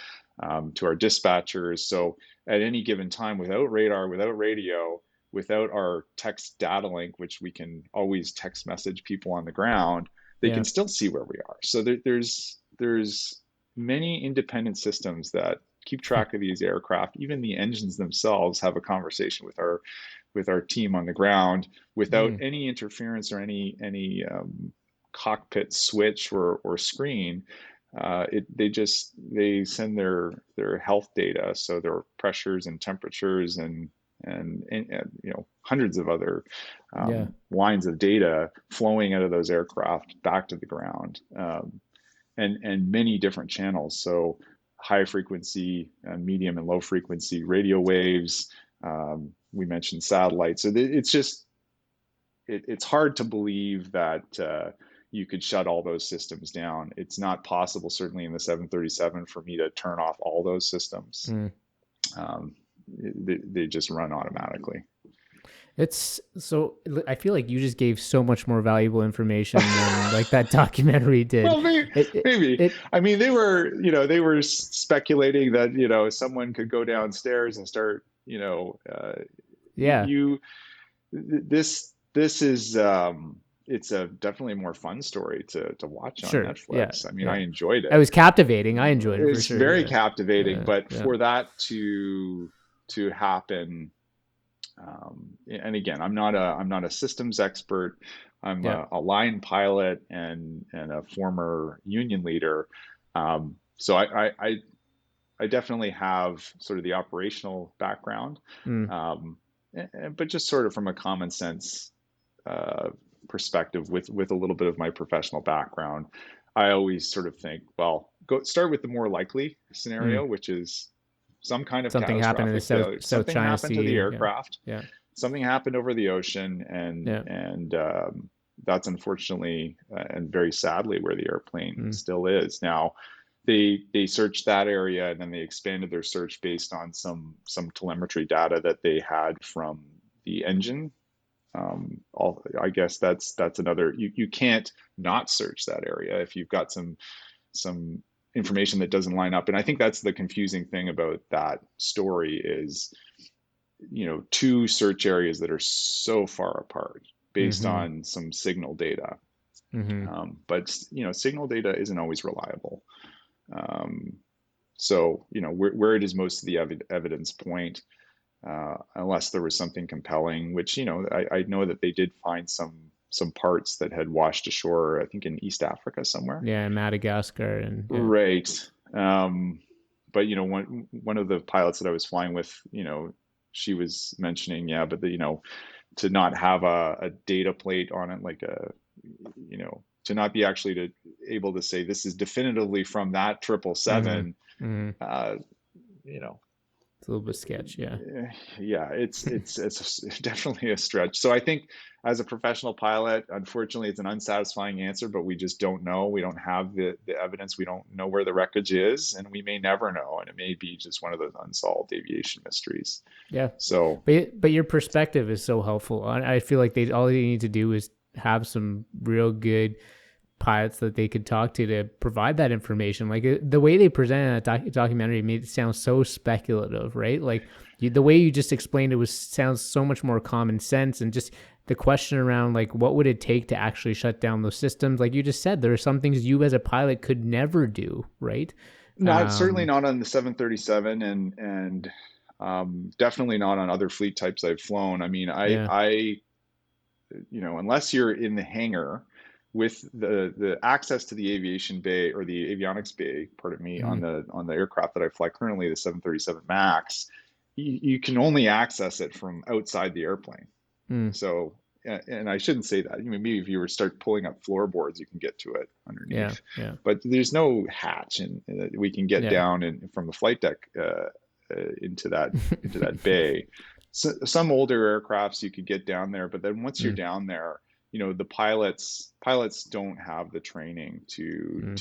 to our dispatchers. So at any given time, without radar, without radio, without our text data link, which we can always text message people on the ground, they can still see where we are. So there's many independent systems that keep track of these aircraft. Even the engines themselves have a conversation with our team on the ground without any interference or any cockpit switch or screen. They send their health data, so their pressures and temperatures and hundreds of other lines of data flowing out of those aircraft back to the ground, and many different channels. So high frequency, medium and low frequency radio waves. We mentioned satellites. So it's hard to believe that you could shut all those systems down. It's not possible, certainly in the 737, for me to turn off all those systems. They just run automatically. It's so, I feel like you just gave so much more valuable information than like that documentary did. Well, maybe. I mean, they were speculating that, someone could go downstairs and start, this is, it's a definitely more fun story to watch on Netflix. I mean, I enjoyed it. It was captivating. I enjoyed it. It's very captivating, but for that to happen, and again, I'm not a systems expert. I'm a line pilot and a former union leader. So I definitely have sort of the operational background, but just sort of from a common sense perspective with a little bit of my professional background, I always sort of think, well, start with the more likely scenario, which is some kind of something happened in the South China Sea. To the aircraft. Something happened over the ocean, and that's unfortunately and very sadly where the airplane still is now. They searched that area, and then they expanded their search based on some telemetry data that they had from the engine. I guess that's another. You can't not search that area if you've got some information that doesn't line up. And I think that's the confusing thing about that story is, two search areas that are so far apart based on some signal data. But signal data isn't always reliable. So where does most of the evidence point? Unless there was something compelling, which I know that they did find some parts that had washed ashore, I think in East Africa somewhere. Yeah, Madagascar and right. But one of the pilots that I was flying with, she was mentioning, but to not have a data plate on it, like to not be actually able to say this is definitively from that 777. It's a little bit sketch, it's definitely a stretch. So I think as a professional pilot, unfortunately, it's an unsatisfying answer, but we just don't know. We don't have the evidence. We don't know where the wreckage is, and we may never know. And it may be just one of those unsolved aviation mysteries. Yeah. So, but your perspective is so helpful. I feel like all they need to do is have some real good pilots that they could talk to provide that information. Like the way they presented that documentary made it sound so speculative, right? Like the way you just explained it sounds so much more common sense, and just the question around like what would it take to actually shut down those systems? Like you just said, there are some things you as a pilot could never do, right? Certainly not on the 737, and definitely not on other fleet types I've flown. I mean, I unless you're in the hangar with the access to the aviation bay or the avionics bay, on the aircraft that I fly currently, the 737 MAX, you can only access it from outside the airplane. So, and I shouldn't say that. Maybe if you start pulling up floorboards, you can get to it underneath. But there's no hatch, and we can get down and from the flight deck into that bay. So, some older aircrafts you could get down there, but then once you're down there, the pilots don't have the training to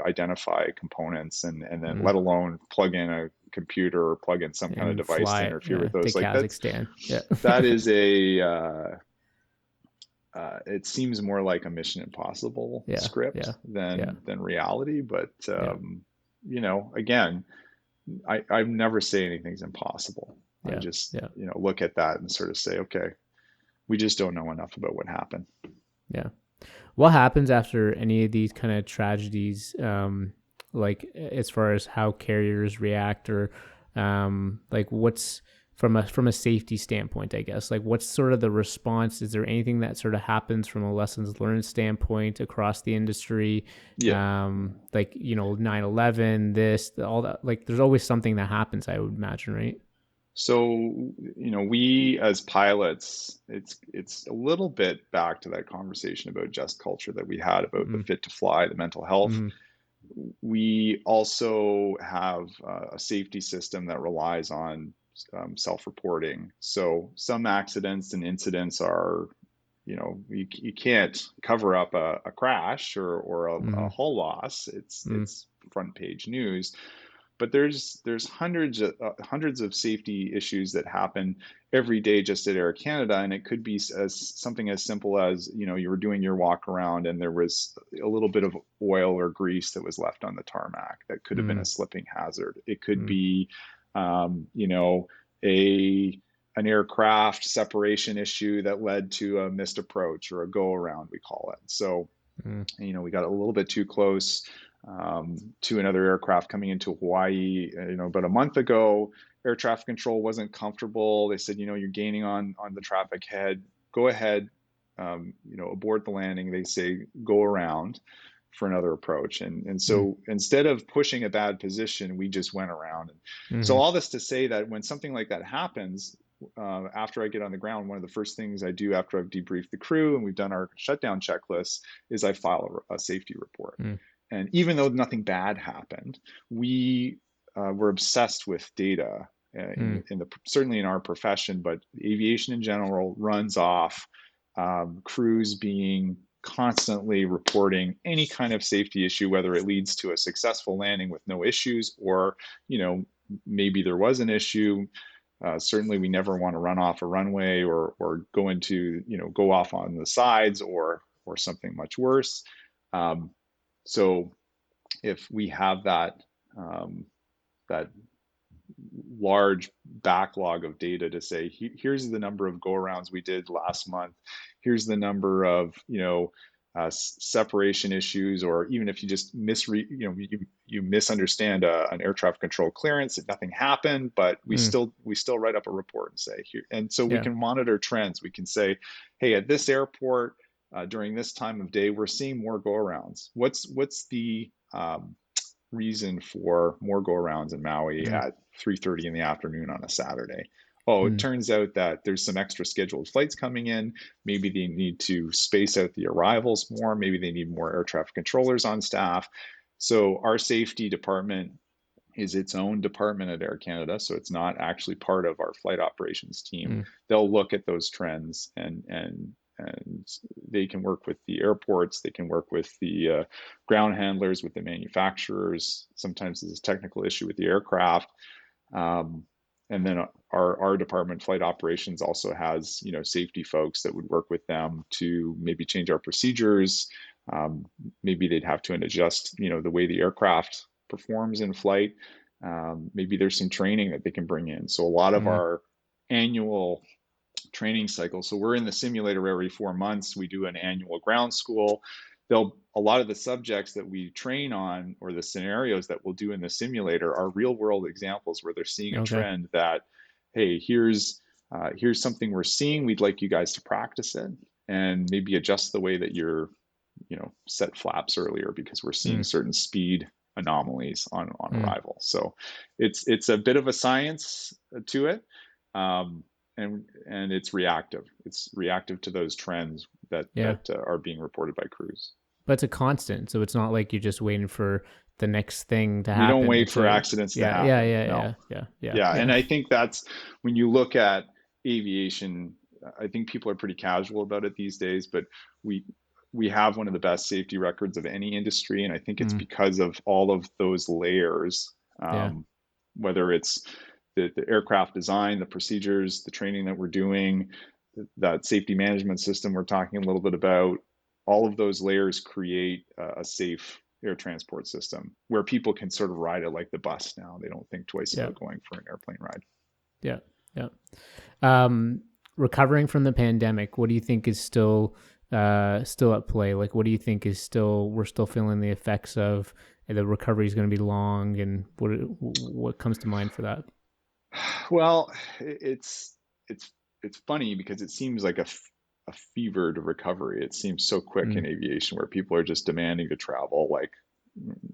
identify components and then let alone plug in a computer or plug in some kind of device to interfere with those. Like Kazakhstan. That is it seems more like a Mission Impossible script than reality. But again, I never say anything's impossible. I just look at that and sort of say, okay, we just don't know enough about what happened. Yeah. What happens after any of these kind of tragedies, like as far as how carriers react, or like what's from a safety standpoint, I guess, like what's sort of the response? Is there anything that sort of happens from a lessons learned standpoint across the industry? Yeah. Like, 9/11, this, all that, like there's always something that happens, I would imagine, right? So, we as pilots, it's a little bit back to that conversation about just culture that we had about the Mm-hmm. fit to fly, the mental health. Mm-hmm. We also have a safety system that relies on self-reporting. So some accidents and incidents are, you can't cover up a crash or a Mm-hmm. hull loss. It's front page news. But there's hundreds of safety issues that happen every day just at Air Canada, and it could be as something as simple as, you were doing your walk around and there was a little bit of oil or grease that was left on the tarmac that could have been Mm-hmm. a slipping hazard. It could Mm-hmm. be, a an aircraft separation issue that led to a missed approach or a go around, we call it. So, we got a little bit too close to another aircraft coming into Hawaii. About a month ago, air traffic control wasn't comfortable. They said, you're gaining on the traffic head. Go ahead, aboard the landing. They say go around for another approach. And Mm-hmm. so instead of pushing a bad position, we just went around. And so Mm-hmm. all this to say that when something like that happens, after I get on the ground, one of the first things I do after I've debriefed the crew and we've done our shutdown checklist is I file a safety report. Mm-hmm. And even though nothing bad happened, we were obsessed with data certainly in our profession, but aviation in general runs off crews being constantly reporting any kind of safety issue, whether it leads to a successful landing with no issues or, maybe there was an issue. Certainly, we never want to run off a runway or go off on the sides or something much worse. So if we have that large backlog of data to say, here's the number of go arounds we did last month, here's the number of separation issues, or even if you just you misunderstand an air traffic control clearance, if nothing happened, but we Mm-hmm. still write up a report and say here, and so we Yeah. can monitor trends. We can say, hey, at this airport during this time of day, we're seeing more go arounds. What's the reason for more go arounds in Maui Mm-hmm. at 3:30 in the afternoon on a Saturday? Oh, it Mm-hmm. turns out that there's some extra scheduled flights coming in. Maybe they need to space out the arrivals more. Maybe they need more air traffic controllers on staff. So our safety department is its own department at Air Canada, so it's not actually part of our flight operations team. Mm-hmm. They'll look at those trends and they can work with the airports, they can work with the ground handlers, with the manufacturers. Sometimes there's a technical issue with the aircraft. Um, and then our department, flight operations, also has safety folks that would work with them to maybe change our procedures. Maybe they'd have to adjust the way the aircraft performs in flight. Maybe there's some training that they can bring in. So a lot of Mm-hmm. our annual training cycle. So we're in the simulator every 4 months. We do an annual ground school. A lot of the subjects that we train on, or the scenarios that we'll do in the simulator, are real world examples where they're seeing a Okay. trend that, hey, here's something we're seeing. We'd like you guys to practice it and maybe adjust the way that you're, set flaps earlier because we're seeing Mm-hmm. certain speed anomalies on Mm-hmm. arrival. So it's a bit of a science to it. Um, and it's reactive. It's reactive to those trends that Yeah. are being reported by crews. But it's a constant, so it's not like you're just waiting for the next thing to We don't happen. wait It's for a accidents to yeah, yeah, happen. yeah, No. yeah, yeah, yeah, Yeah, and yeah. I think that's when you look at aviation. I think people are pretty casual about it these days, but we we have one of the best safety records of any industry, and I think it's Mm, because of all of those layers. yeah. Whether it's the aircraft design, the procedures, the training that we're doing, that safety management system we're talking a little bit about, all of those layers create a safe air transport system where people can sort of ride it like the bus now. They don't think twice Yeah. about going for an airplane ride. Yeah. Yeah. Um, Recovering from the pandemic, what do you think is still still at play? Like, what do you think is still we're still feeling the effects of, and the recovery is going to be long, and what comes to mind for that? Well, it's it's funny because it seems like a fevered recovery. It seems so quick in Mm. aviation where people are just demanding to travel, like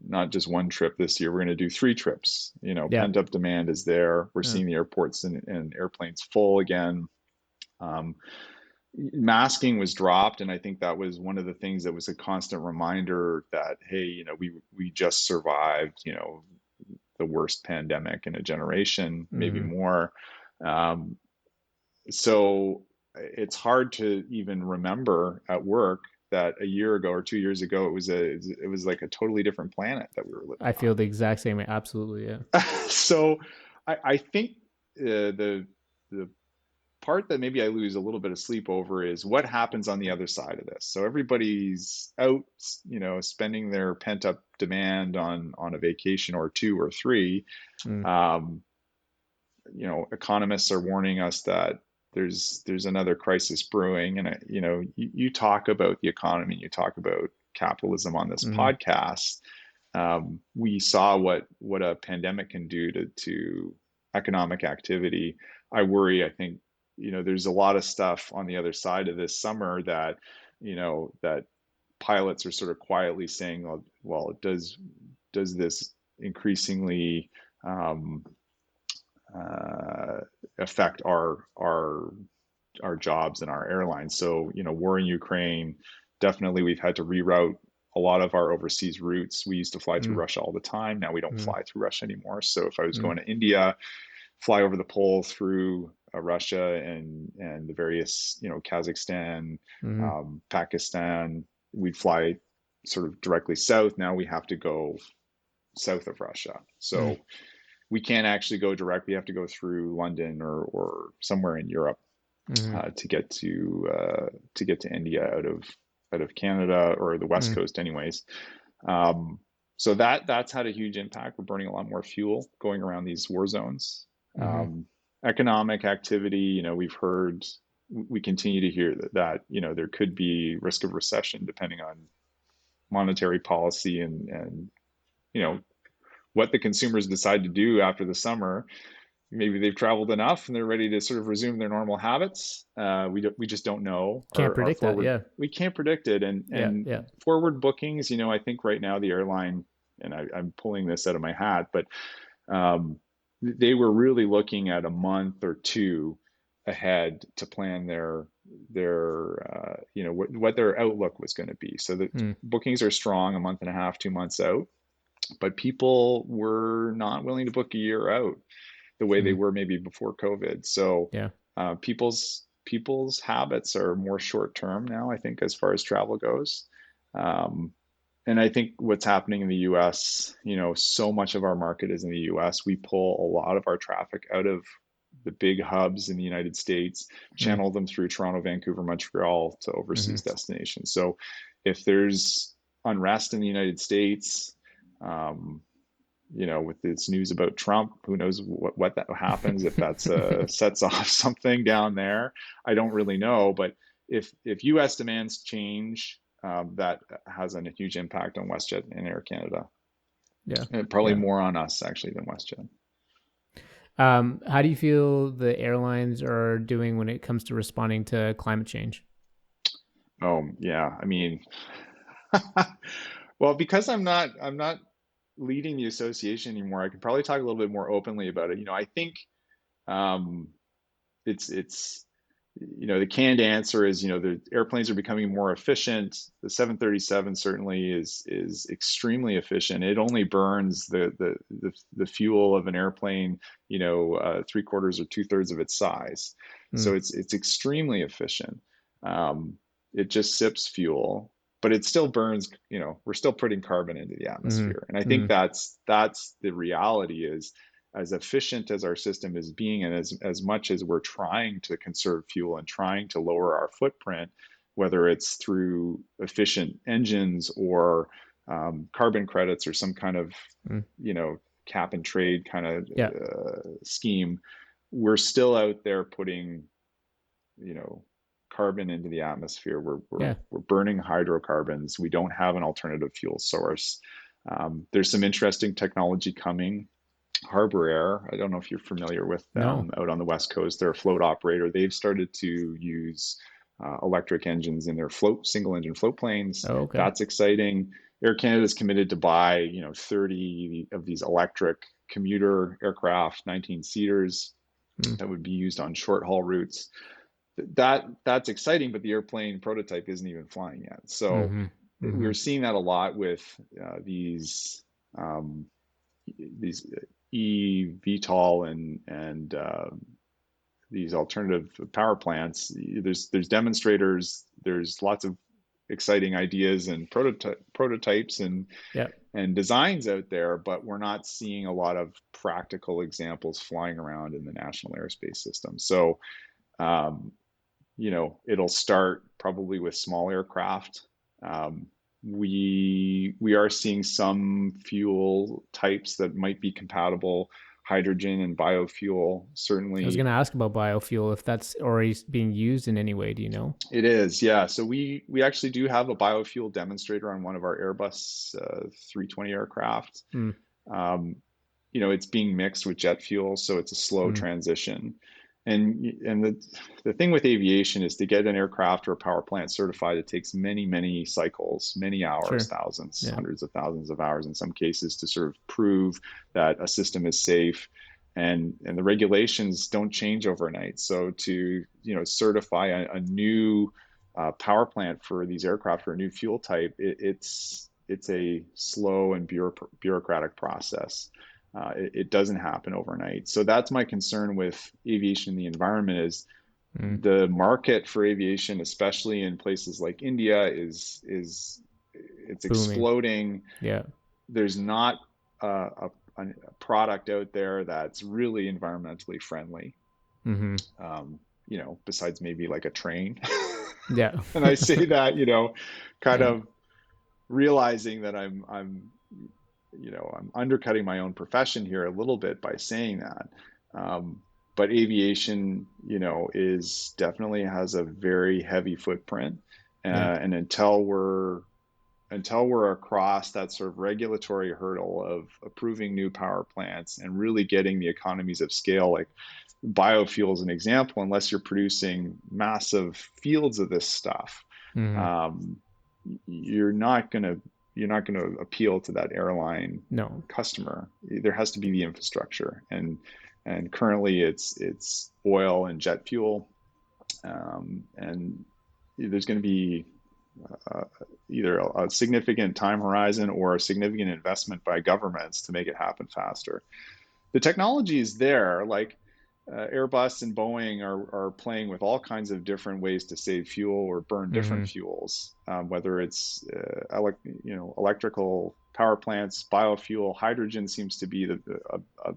not just one trip this year. We're going to do 3 trips. Yeah. Pent up demand is there. We're Yeah. seeing the airports and airplanes full again. Um, Masking was dropped, and I think that was one of the things that was a constant reminder that, hey, we just survived, the worst pandemic in a generation, maybe Mm-hmm. more. Um, so it's hard to even remember at work that a year ago or 2 years ago it was like a totally different planet that we were living I feel the exact same way. Absolutely. Yeah. on. So I think the part that maybe I lose a little bit of sleep over is what happens on the other side of this. So everybody's out, spending their pent up demand on a vacation or two or three. Mm. Um, Economists are warning us that there's another crisis brewing, and you talk about the economy, you talk about capitalism on this Mm. podcast. We saw what a pandemic can do to economic activity. I worry. I think there's a lot of stuff on the other side of this summer that pilots are sort of quietly saying, well, does this increasingly um, affect our jobs and our airlines? So war in Ukraine, definitely we've had to reroute a lot of our overseas routes. We used to fly through Mm. Russia all the time. Now we don't Mm. fly through Russia anymore. So if I was Mm. going to India, fly over the pole through Russia and the various Kazakhstan, Mm. Pakistan, we'd fly sort of directly south. Now we have to go south of Russia. Mm. So we can't actually go direct. We have to go through London or somewhere in Europe Mm. to get to India out of Canada or the West Mm. Coast, anyways. Um, so that's had a huge impact. We're burning a lot more fuel going around these war zones. Mm. Um, Economic activity, we've heard, we continue to hear that there could be risk of recession depending on monetary policy and you know what the consumers decide to do after the summer. Maybe they've traveled enough and they're ready to sort of resume their normal habits. We just don't know. Can't Our predict that. forward, Yeah. we can't predict it, Yeah. and Yeah. forward bookings. I think right now the airline, and I'm pulling this out of my hat, but um, they were really looking at a month or two ahead to plan their what their outlook was going to be. So the Mm. bookings are strong a month and a half, 2 months out, but people were not willing to book a year out the way they Mm. were maybe before COVID. So Yeah. people's habits are more short term now, I think, as far as travel goes. Um, and I think what's happening in the US, so much of our market is in the US. We pull a lot of our traffic out of the big hubs in the United States, Mm. channel them through Toronto, Vancouver, Montreal to Mm. overseas destinations. So if there's unrest in the United States, um, with this news about Trump, who knows what that happens if that's sets off something down there. I don't really know, but if U.S. demands change, that has a huge impact on WestJet and Air Canada, Yeah. and probably Yeah. more on us actually than WestJet. How do you feel the airlines are doing when it comes to responding to climate change? Oh yeah, I mean, well, because I'm not leading the association anymore, I could probably talk a little bit more openly about it. I think um, it's the canned answer is the airplanes are becoming more efficient. The 737 certainly is extremely efficient. It only burns the fuel of an airplane 3/4 or 2/3 of its size, Mm. so it's extremely efficient. It just sips fuel, but it still burns. We're still putting carbon into the Mm. atmosphere, and I think Mm. that's the reality. Is as efficient as our system is being, and as much as we're trying to conserve fuel and trying to lower our footprint, whether it's through efficient engines or carbon credits or some kind of Mm. cap and trade kind of Yeah. scheme, we're still out there putting you know carbon into the atmosphere. Yeah. We're burning hydrocarbons. We don't have an alternative fuel source. There's some interesting technology coming. Harbor Air, I don't know if you're familiar with No. them out on the West Coast. They're a float operator. They've started to use electric engines in their single engine float planes. Oh, okay. That's exciting. Air Canada is committed to buy, 30 of these electric commuter aircraft, 19 seaters that would be used on short haul routes. That's exciting, but the airplane prototype isn't even flying yet. So Mm-hmm. Mm-hmm. we're seeing that a lot with these eVTOL and these alternative power plants. There's demonstrators. There's lots of exciting ideas and prototypes and designs out there, but we're not seeing a lot of practical examples flying around in the national airspace system. So, it'll start probably with small aircraft. We are seeing some fuel types that might be compatible, hydrogen and biofuel. I was Certainly, going to ask about biofuel, if that's already being used in any way. Do you know? it is, yeah. So we actually do have a biofuel demonstrator on one of our Airbus 320 aircraft. Mm. It's being mixed with jet fuel, so it's a slow transition. And the thing with aviation is to get an aircraft or a power plant certified, it takes many, many cycles, many hours, Sure. thousands, Yeah. hundreds of thousands of hours in some cases to sort of prove that a system is safe. And the regulations don't change overnight. So to certify a new power plant for these aircraft for a new fuel type, it's a slow and bureaucratic process. It doesn't happen overnight. So that's my concern with aviation and the environment is the market for aviation, especially in places like India, is it's Booming. exploding. Yeah. There's not a product out there that's really environmentally friendly. Mm-hmm. Besides maybe like a train. Yeah. And I say that, kind Yeah. of realizing that I'm undercutting my own profession here a little bit by saying that. But aviation, is definitely has a very heavy footprint. Yeah. And until we're across that sort of regulatory hurdle of approving new power plants and really getting the economies of scale, like biofuels, an example, unless you're producing massive fields of this stuff, you're not going to appeal to that airline customer. There has to be the infrastructure, and currently it's oil and jet fuel, and there's going to be either a significant time horizon or a significant investment by governments to make it happen faster. The technology is there, like Airbus and Boeing are playing with all kinds of different ways to save fuel or burn different fuels, whether it's electrical power plants, biofuel, hydrogen seems to be a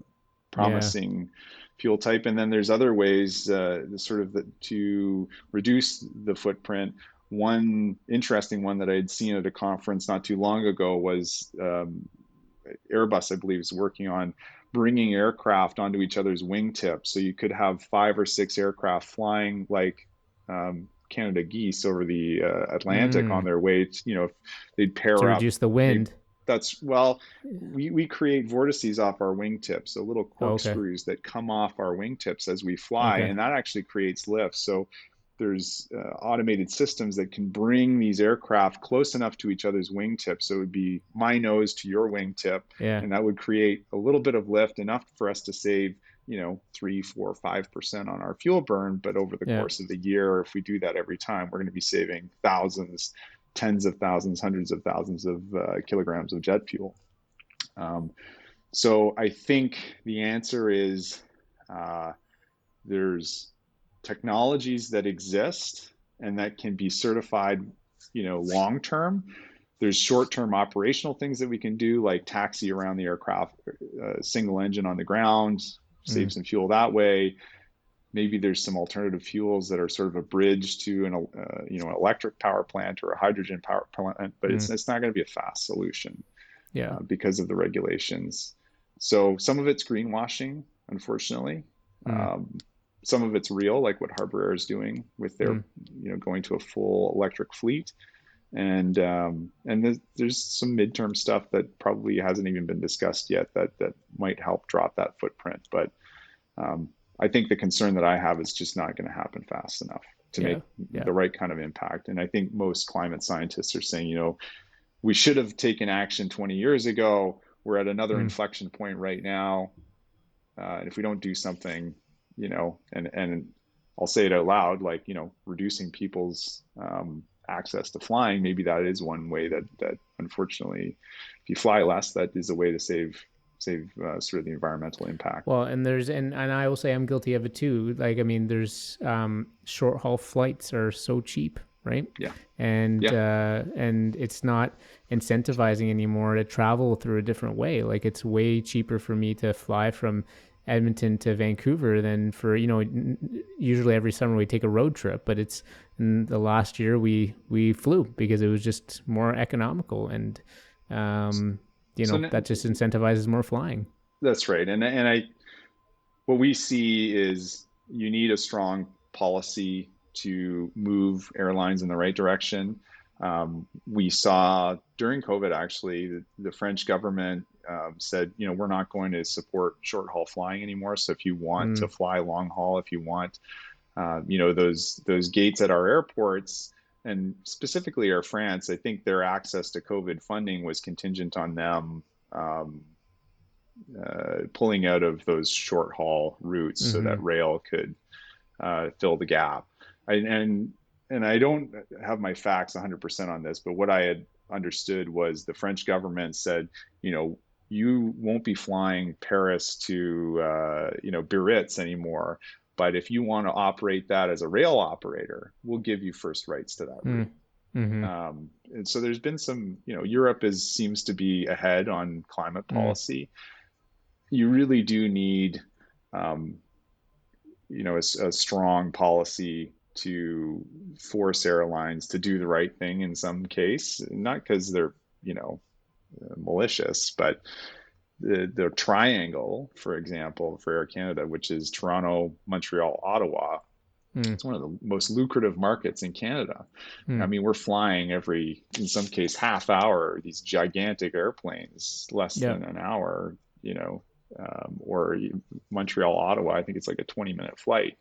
promising fuel type, and then there's other ways to reduce the footprint. One interesting one that I had seen at a conference not too long ago was Airbus, I believe, is working on bringing aircraft onto each other's wingtips. So you could have 5 or 6 aircraft flying like Canada geese over the Atlantic on their way to, if they'd pair to up. reduce the wind. We create vortices off our wingtips, so little corkscrews that come off our wingtips as we fly, and that actually creates lift. So there's automated systems that can bring these aircraft close enough to each other's wingtips. So it would be my nose to your wingtip, and that would create a little bit of lift, enough for us to save, 3, 4, 5% on our fuel burn. But over the course of the year, if we do that every time, we're going to be saving thousands, tens of thousands, hundreds of thousands of kilograms of jet fuel. So I think the answer is there's technologies that exist and that can be certified, long term. There's short term operational things that we can do, like taxi around the aircraft, single engine on the ground, save some fuel that way. Maybe there's some alternative fuels that are sort of a bridge to an electric power plant or a hydrogen power plant, but it's not going to be a fast solution because of the regulations. So some of it's greenwashing, unfortunately. some of it's real, like what Harbour Air is doing with their, Mm. going to a full electric fleet. And there's some midterm stuff that probably hasn't even been discussed yet that might help drop that footprint. But I think the concern that I have is just not going to happen fast enough to Yeah. make Yeah. the right kind of impact. And I think most climate scientists are saying, we should have taken action 20 years ago. We're at another Mm. inflection point right now. And if we don't do something, and I'll say it out loud, like, reducing people's access to flying, maybe that is one way that unfortunately, if you fly less, that is a way to save sort of the environmental impact. Well, and I will say I'm guilty of it too. Like, I mean, there's short haul flights are so cheap, right? Yeah. And Yeah. and it's not incentivizing anymore to travel through a different way. Like, it's way cheaper for me to fly from Edmonton to Vancouver than for, usually every summer we take a road trip, but it's in the last year we flew because it was just more economical, and So that just incentivizes more flying. that's right. And what we see is you need a strong policy to move airlines in the right direction. We saw during COVID, actually, the French government said, we're not going to support short haul flying anymore. So if you want to Mm. fly long haul, if you want, those gates at our airports, and specifically Air France, I think their access to COVID funding was contingent on them um, pulling out of those short haul routes so Mm-hmm. that rail could fill the gap. And I don't have my facts 100% on this, but what I had understood was the French government said, you won't be flying Paris to Biarritz anymore. But if you want to operate that as a rail operator, we'll give you first rights to that route. Mm-hmm. And so there's been some, Europe seems to be ahead on climate Mm. policy. You really do need, um, a strong policy to force airlines to do the right thing in some case, not because they're, malicious, but the triangle, for example, for Air Canada, which is Toronto, Montreal, Ottawa, Mm. it's one of the most lucrative markets in Canada. I Mm. mean, we're flying in some case, half hour, these gigantic airplanes, less Yeah. than an hour, or Montreal, Ottawa, I think it's like a 20-minute flight.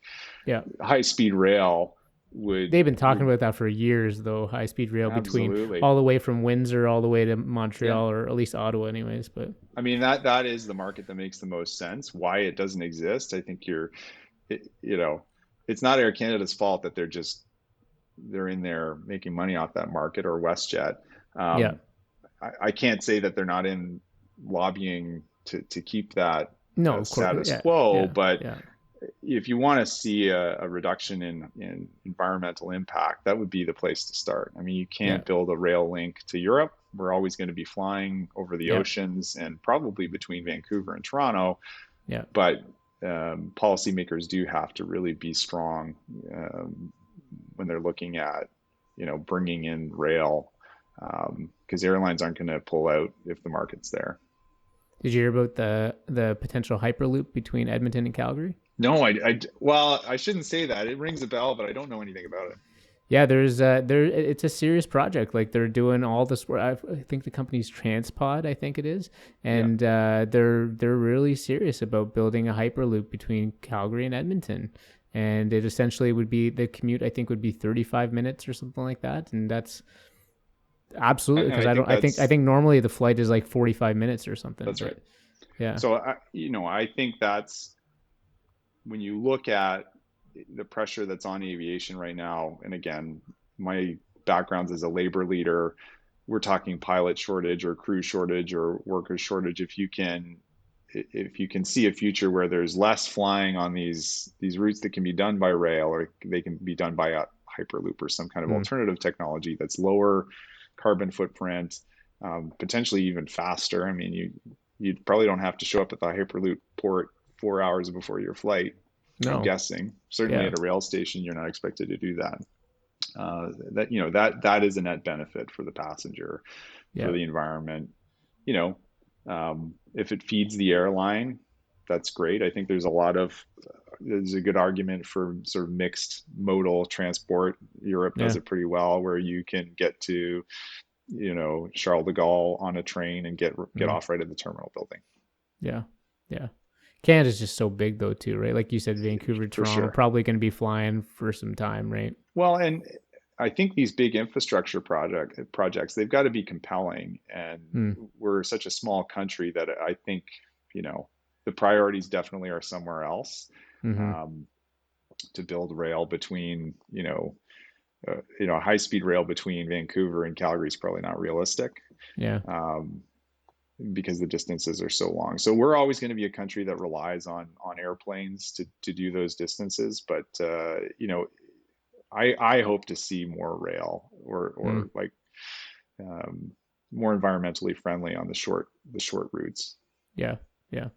Yeah. High speed rail would They've been talking would about that for years, though. High speed rail between absolutely. all the way from Windsor all the way to Yeah. Montreal, or at least Ottawa, anyways. But I mean, that is the market that makes the most sense. Why it doesn't exist, I think it, you know, it's not Air Canada's fault that they're in there making money off that market, or WestJet. yeah, I can't say that they're not in lobbying to keep that no, of course, status yeah, quo, yeah, but yeah, if you want to see a reduction in environmental impact, that would be the place to start. I mean, you yeah, can't build a rail link to Europe. We're always going to be flying over the yeah, oceans and probably between Vancouver and Toronto. yeah. But policymakers do have to really be strong when they're looking at, bringing in rail, because airlines aren't going to pull out if the market's there. Did you hear about the potential Hyperloop between Edmonton and Calgary? No, well, I shouldn't say that. It rings a bell, but I don't know anything about it. Yeah, it's a serious project. Like, they're doing all this work. I think the company's Transpod, I think it is, Yeah. and they're really serious about building a Hyperloop between Calgary and Edmonton. And it essentially would be, the commute, I think, would be 35 minutes or something like that, and that's absolutely, And because I think I that's think normally the flight is like 45 minutes or something. that's right. But yeah, So I think that's when you look at the pressure that's on aviation right now. And again, my background as a labor leader, we're talking pilot shortage or crew shortage or worker shortage. If you can see a future where there's less flying on these routes that can be done by rail, or they can be done by a Hyperloop or some kind of mm, alternative technology that's lower carbon footprint, potentially even faster. I mean, you probably don't have to show up at the Hyperloop port 4 hours before your flight. I'm no, guessing. Certainly yeah, at a rail station, you're not expected to do that. That is a net benefit for the passenger, for yeah, the environment. If it feeds the airline, that's great. I think there's a good argument for sort of mixed modal transport. Europe does Yeah. it pretty well, where you can get to, Charles de Gaulle on a train and get Mm. off right at the terminal building. Yeah. Yeah. Canada's just so big though too, right? Like you said, Vancouver, For Toronto, sure. probably going to be flying for some time, right? Well, and I think these big infrastructure projects, they've got to be compelling. And Mm. we're such a small country that I think, the priorities definitely are somewhere else. Mm-hmm. Um, to build rail between, high speed rail between Vancouver and Calgary is probably not realistic. Yeah. Um, because the distances are so long. So we're always going to be a country that relies on airplanes to do those distances. But I hope to see more rail Mm. or like more environmentally friendly on the short routes. Yeah. Yeah.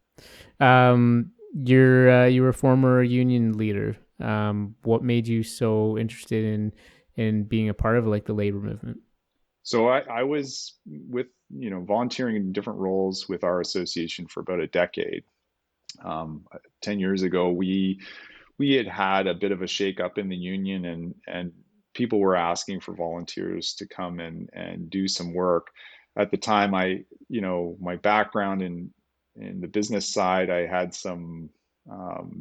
You were a former union leader. What made you so interested in being a part of like the labor movement? So I was with, volunteering in different roles with our association for about a decade. 10 years ago, we had a bit of a shakeup in the union, and people were asking for volunteers to come and do some work. At the time, my background in the business side, I had some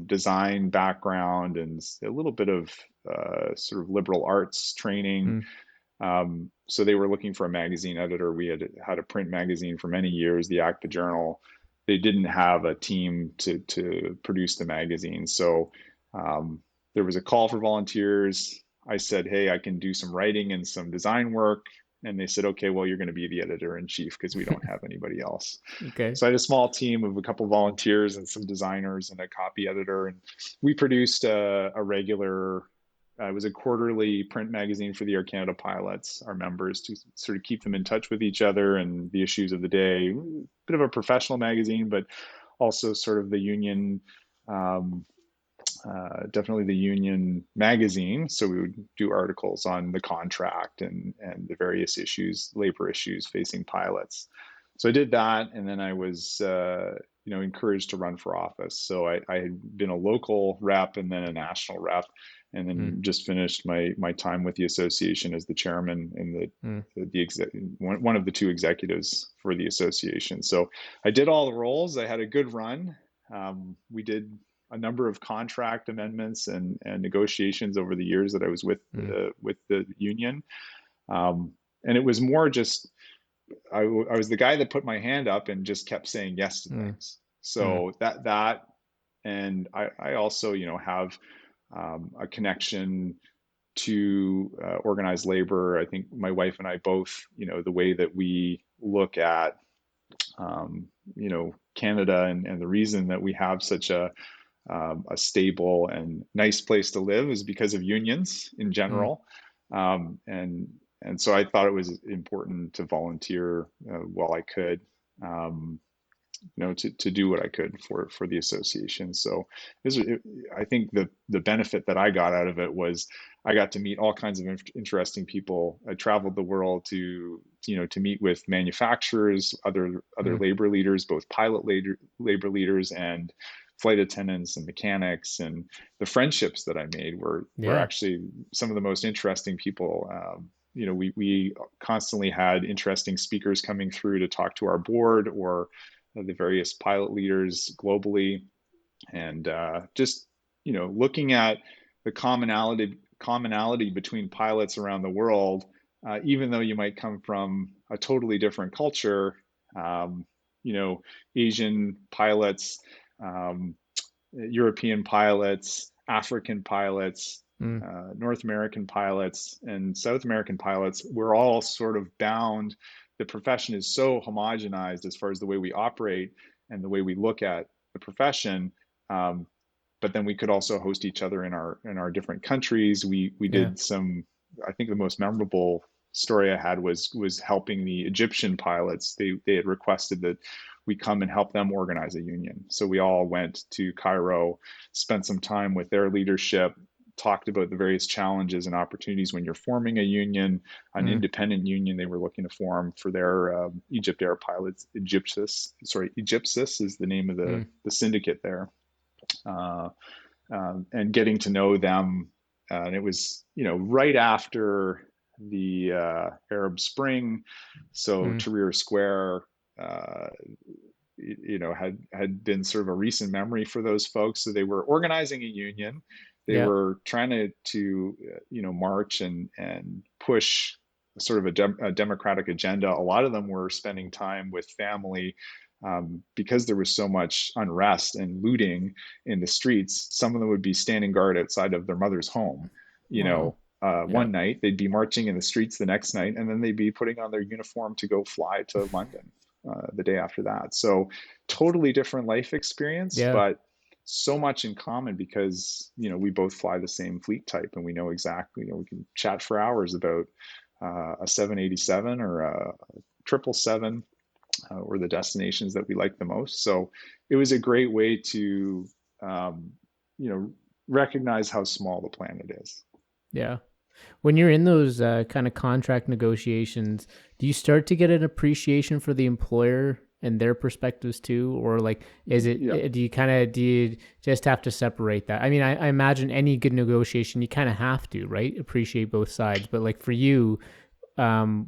design background and a little bit of sort of liberal arts training. Mm. So they were looking for a magazine editor. We had a print magazine for many years, the ACTA Journal. They didn't have a team to produce the magazine. So there was a call for volunteers. I said, hey, I can do some writing and some design work. And they said, okay, well, you're going to be the editor in chief because we don't have anybody else. Okay. So I had a small team of a couple of volunteers and some designers and a copy editor. And we produced a regular, it was a quarterly print magazine for the Air Canada pilots, our members, to sort of keep them in touch with each other and the issues of the day. Bit of a professional magazine, but also sort of the union, definitely the union magazine. So we would do articles on the contract and the various issues, labor issues facing pilots. So I did that, and then I was, encouraged to run for office. So I had been a local rep and then a national rep, and then Mm. just finished my time with the association as the chairman and Mm. one of the two executives for the association. So I did all the roles. I had a good run. We did a number of contract amendments and negotiations over the years that I was Mm. with the union, and it was more just I was the guy that put my hand up and just kept saying yes to Mm. things. Mm. So that and I also have a connection to organized labor. I think my wife and I both, the way that we look at Canada and the reason that we have such a stable and nice place to live is because of unions in Mm. general. And so I thought it was important to volunteer while I could, to do what I could for the association. So I think the benefit that I got out of it was I got to meet all kinds of interesting people. I traveled the world to meet with manufacturers, other Mm. labor leaders, both pilot labor leaders and flight attendants and mechanics. And the friendships that I made were Yeah. actually some of the most interesting people. We constantly had interesting speakers coming through to talk to our board or the various pilot leaders globally, and just looking at the commonality between pilots around the world, even though you might come from a totally different culture. Um, Asian pilots, um, European pilots, African pilots, Mm. North American pilots, and South American pilots, we're all sort of bound. The profession is so homogenized as far as the way we operate and the way we look at the profession. Um, but then we could also host each other in our different countries. We Yeah. did some. I think the most memorable story I had was helping the Egyptian pilots. They had requested that we come and help them organize a union. So we all went to Cairo, spent some time with their leadership, talked about the various challenges and opportunities when you're forming a union, an independent union they were looking to form for their Egypt Air pilots. Egyptis is the name of the syndicate there. And getting to know them. And it was, right after the Arab Spring. So Tahrir Square, had been sort of a recent memory for those folks. So they were organizing a union. They were trying to march and push sort of a democratic agenda. A lot of them were spending time with family because there was so much unrest and looting in the streets. Some of them would be standing guard outside of their mother's home. One night they'd be marching in the streets the next night, and then they'd be putting on their uniform to go fly to London the day after that. So totally different life experience, but so much in common because, we both fly the same fleet type, and we know exactly, we can chat for hours about a 787 or a 777 or the destinations that we like the most. So it was a great way to, recognize how small the planet is. Yeah. When you're in those kind of contract negotiations, do you start to get an appreciation for the employer and their perspectives too? Or like, is it, do you just have to separate that? I mean, I imagine any good negotiation, you kind of have to, right? Appreciate both sides. But like for you, what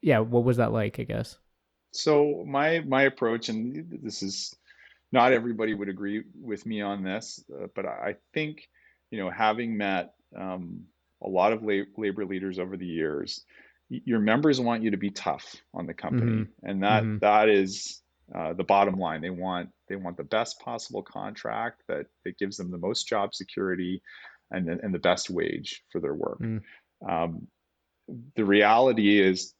was that like, I guess? So my approach, and this is not everybody would agree with me on this, but I think, having met a lot of labor leaders over the years, your members want you to be tough on the company, and that is the bottom line. They want the best possible contract that gives them the most job security and the best wage for their work. The reality is,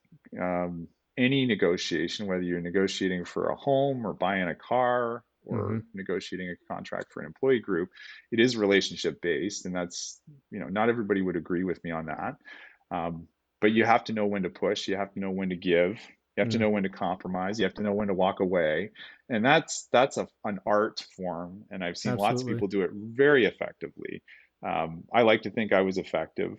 any negotiation, whether you're negotiating for a home or buying a car or negotiating a contract for an employee group, it is relationship based. And that's, not everybody would agree with me on that. But you have to know when to push, you have to know when to give, you have to know when to compromise, you have to know when to walk away. And that's an art form. And I've seen lots of people do it very effectively. I like to think I was effective.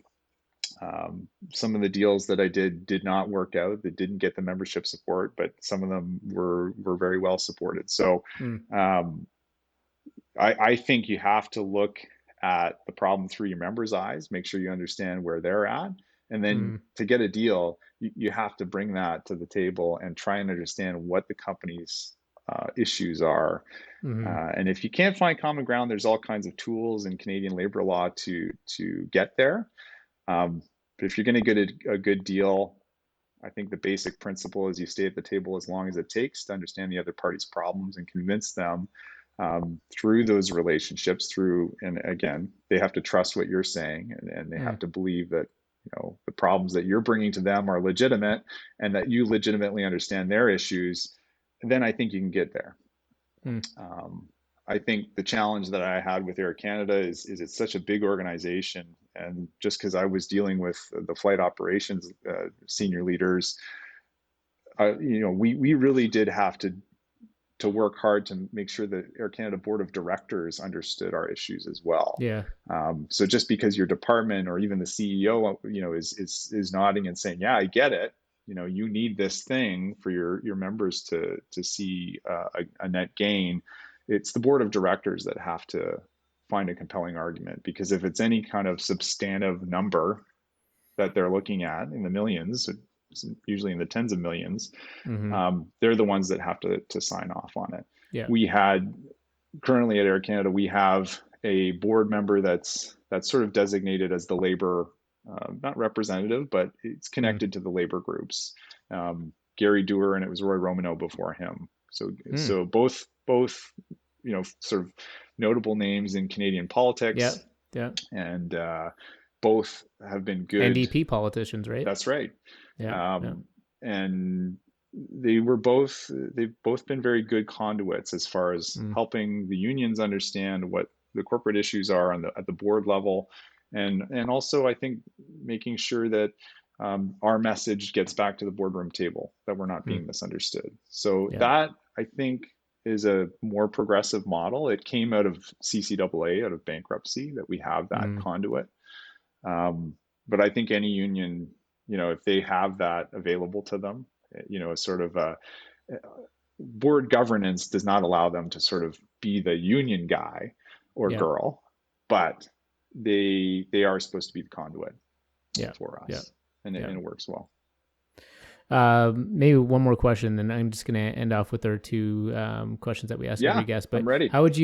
Some of the deals that I did not work out, that didn't get the membership support, but some of them were very well supported. So I think you have to look at the problem through your members' eyes, make sure you understand where they're at. And then to get a deal, you have to bring that to the table and try and understand what the company's issues are. And if you can't find common ground, there's all kinds of tools in Canadian labor law to get there. But if you're going to get a good deal, I think the basic principle is you stay at the table as long as it takes to understand the other party's problems and convince them through those relationships. And again, they have to trust what you're saying, and they have to believe that the problems that you're bringing to them are legitimate, and that you legitimately understand their issues. And then I think you can get there. I think the challenge that I had with Air Canada is it's such a big organization. And just because I was dealing with the flight operations senior leaders, we really did have to work hard to make sure that Air Canada Board of Directors understood our issues as well. So just because your department or even the CEO, is nodding and saying, yeah, I get it. You need this thing for your members to see a net gain. It's the board of directors that have to find a compelling argument, because if it's any kind of substantive number that they're looking at in the millions, usually in the tens of millions, they're the ones that have to sign off on it. We had currently at Air Canada, we have a board member that's sort of designated as the labor, not representative, but it's connected to the labor groups. Gary Dewar, and it was Roy Romano before him. So both sort of notable names in Canadian politics. And both have been good NDP politicians, right? That's right. And they've both been very good conduits as far as helping the unions understand what the corporate issues are at the board level, and also I think making sure that our message gets back to the boardroom table, that we're not being misunderstood. So that, I think, is a more progressive model. It came out of CCAA, out of bankruptcy, that we have that Mm. conduit. But I think any union, if they have that available to them, a sort of a board governance does not allow them to sort of be the union guy or Yeah. girl, but they are supposed to be the conduit Yeah. for Yeah. us, and Yeah. it works well. Maybe one more question, and I'm just going to end off with our two questions that we ask every Yeah, guest. I'm But ready. how would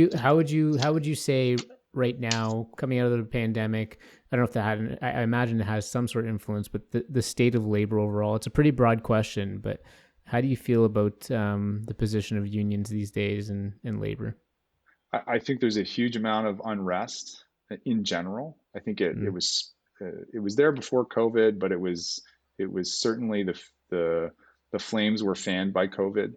you say right now, coming out of the pandemic? I don't know if that had. I imagine it has some sort of influence, but the state of labor overall. It's a pretty broad question, but how do you feel about the position of unions these days in labor? I think there's a huge amount of unrest in general. I think Mm. it was there before COVID, but it was certainly the flames were fanned by COVID.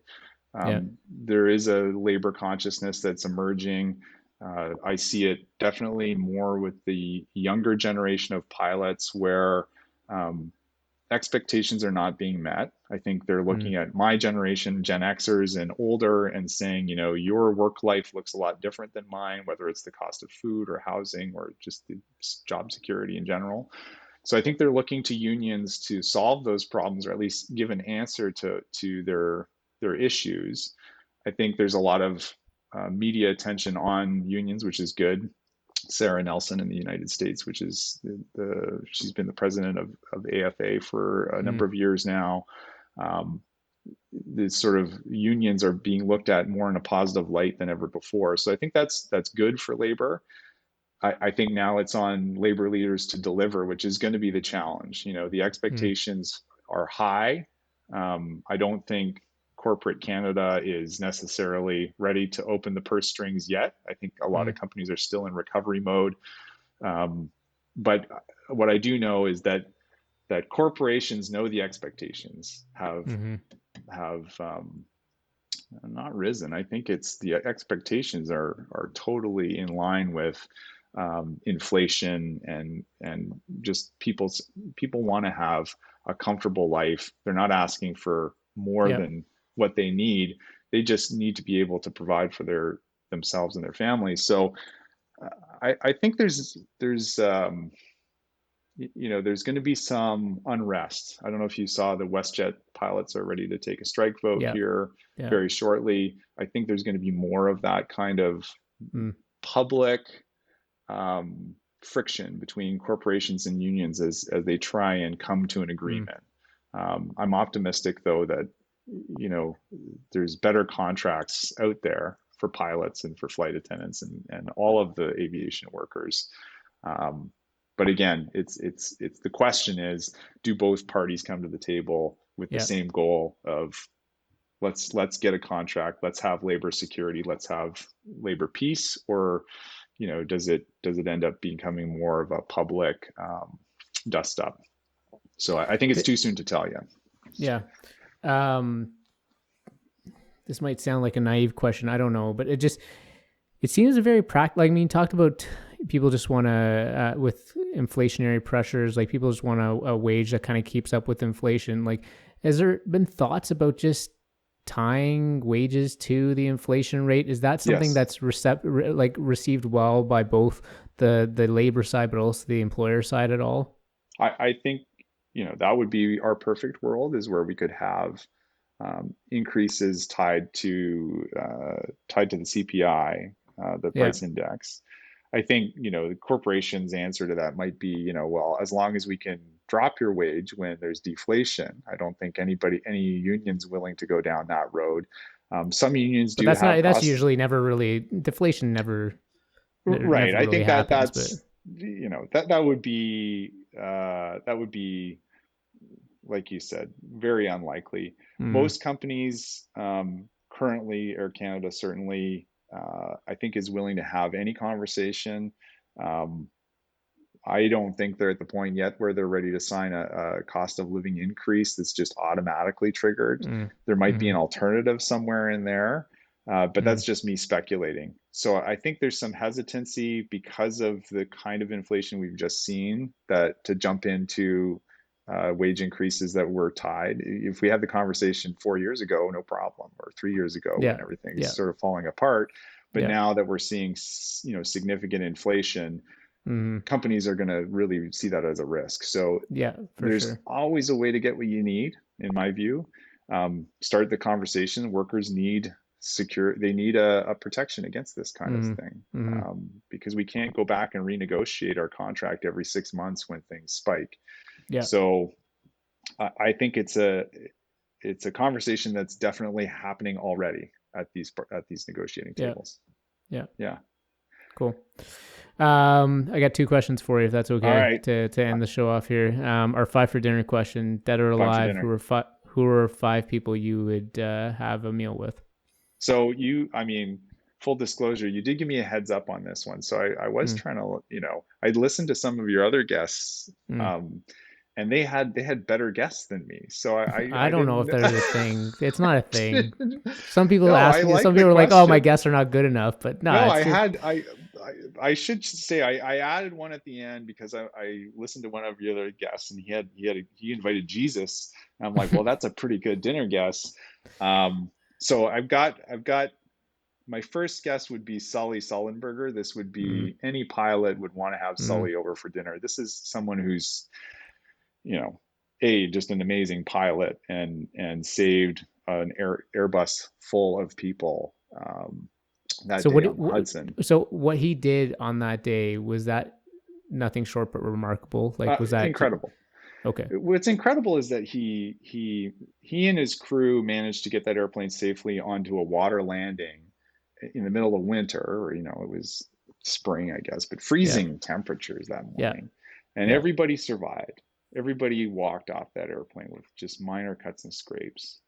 Yeah. There is a labor consciousness that's emerging. I see it definitely more with the younger generation of pilots where um, expectations are not being met. I think they're Mm. looking at my generation, Gen Xers and older, and saying, your work life looks a lot different than mine, whether it's the cost of food or housing or just the job security in general. So I think they're looking to unions to solve those problems, or at least give an answer to their issues. I think there's a lot of media attention on unions, which is good. Sarah Nelson in the United States, which is she's been the president of AFA for a Mm. number of years now. Um, the sort of unions are being looked at more in a positive light than ever before. So I think that's good for labor. I think now it's on labor leaders to deliver, which is going to be the challenge. The Mm. expectations are high. I don't think corporate Canada is necessarily ready to open the purse strings yet. I think a lot of Mm. companies are still in recovery mode. Um, but what I do know is that corporations know the expectations Mm-hmm. have not risen. I think it's the expectations are totally in line with inflation and just people want to have a comfortable life. They're not asking for more Yeah. than what they need. They just need to be able to provide for themselves and their families. So I think there's going to be some unrest. I don't know if you saw the WestJet pilots are ready to take a strike vote Yeah. here Yeah. very shortly. I think there's going to be more of that kind of Mm. public friction between corporations and unions as they try and come to an Mm. agreement. I'm optimistic, though, that there's better contracts out there for pilots and for flight attendants and all of the aviation workers. Um, but again, it's the question is, do both parties come to the table with the Yeah. same goal of let's get a contract, let's have labor security, let's have labor peace, or does it end up becoming more of a public dust up? So I think it's too soon to tell yet. Yeah. Um, this might sound like a naive question. I don't know, but it seems a very practical. Like, I mean, talked about people just want to with inflationary pressures. Like, people just want a wage that kind of keeps up with inflation. Like, has there been thoughts about just tying wages to the inflation rate? Is that something Yes. that's received well by both the labor side, but also the employer side at all? I think that would be our perfect world, is where we could have increases tied to the CPI, the Yeah. price index. I think the corporation's answer to that might be, well, as long as we can drop your wage when there's deflation. I don't think any union's willing to go down that road. Some unions But do have that's costs. usually never really deflation Right. never I really think that happens. But that's that would be like you said, very unlikely. mm, Most companies currently, Air Canada certainly, I think is willing to have any conversation. Um, I don't think they're at the point yet where they're ready to sign a cost of living increase that's just automatically triggered. mm, There might be mm, an alternative somewhere in there, but mm, that's just me speculating. So I think there's some hesitancy because of the kind of inflation we've just seen, that to jump into wage increases that were tied. If we had the conversation 4 years ago, no problem, or 3 years ago when Yeah. everything's Yeah. sort of falling apart. But Yeah. now that we're seeing, significant inflation, Mm-hmm. companies are going to really see that as a risk. So Yeah, for there's sure. always a way to get what you need, in my view. Start the conversation. Workers need they need a protection against this kind of Mm-hmm. thing, Mm-hmm. because we can't go back and renegotiate our contract every 6 months when things spike. Yeah. So I think it's a conversation that's definitely happening already at these negotiating Yeah. tables. Yeah. Yeah. Cool. I got two questions for you, if that's All okay, right. to end the show off here. Our five for dinner question: dead or Five for alive, dinner. who are five people you would have a meal with? So full disclosure, you did give me a heads up on this one. So I was Mm, trying to, I listened to some of your other guests, mm. and they had better guests than me. So I I don't know didn't. if there's a thing. It's not a thing. Some people No, I ask. like Some the people are like, "Oh, my question. guests are not good enough," but no, No, it's just I should say I added one at the end because I listened to one of your other guests, and he invited Jesus. And I'm like, well, that's a pretty good dinner guest. So I've got my first guess would be Sulley Sullenberger. This would mm, be any pilot would want to have mm, Sulley over for dinner. This is someone who's, you know, just an amazing pilot and saved an Airbus full of people that so day on the Hudson. so what he did on that day, was that nothing short but remarkable? Like, was that Incredible. okay? What's incredible is that he and his crew managed to get that airplane safely onto a water landing in the middle of winter, or it was spring, I guess, but Yeah. freezing temperatures that Yeah. morning, and Yeah. everybody survived. Everybody walked off that airplane with just minor cuts and scrapes,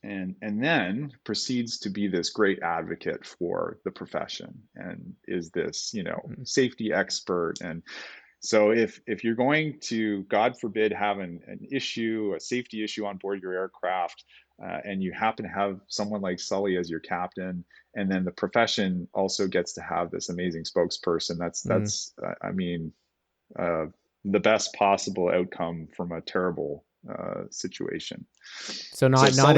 and then proceeds to be this great advocate for the profession, and is this Mm, safety expert. And so if you're going to, God forbid, have a safety issue on board your aircraft, and you happen to have someone like Sulley as your captain, and then the profession also gets to have this amazing spokesperson, mm. uh, the best possible outcome from a terrible situation. So So Sulley,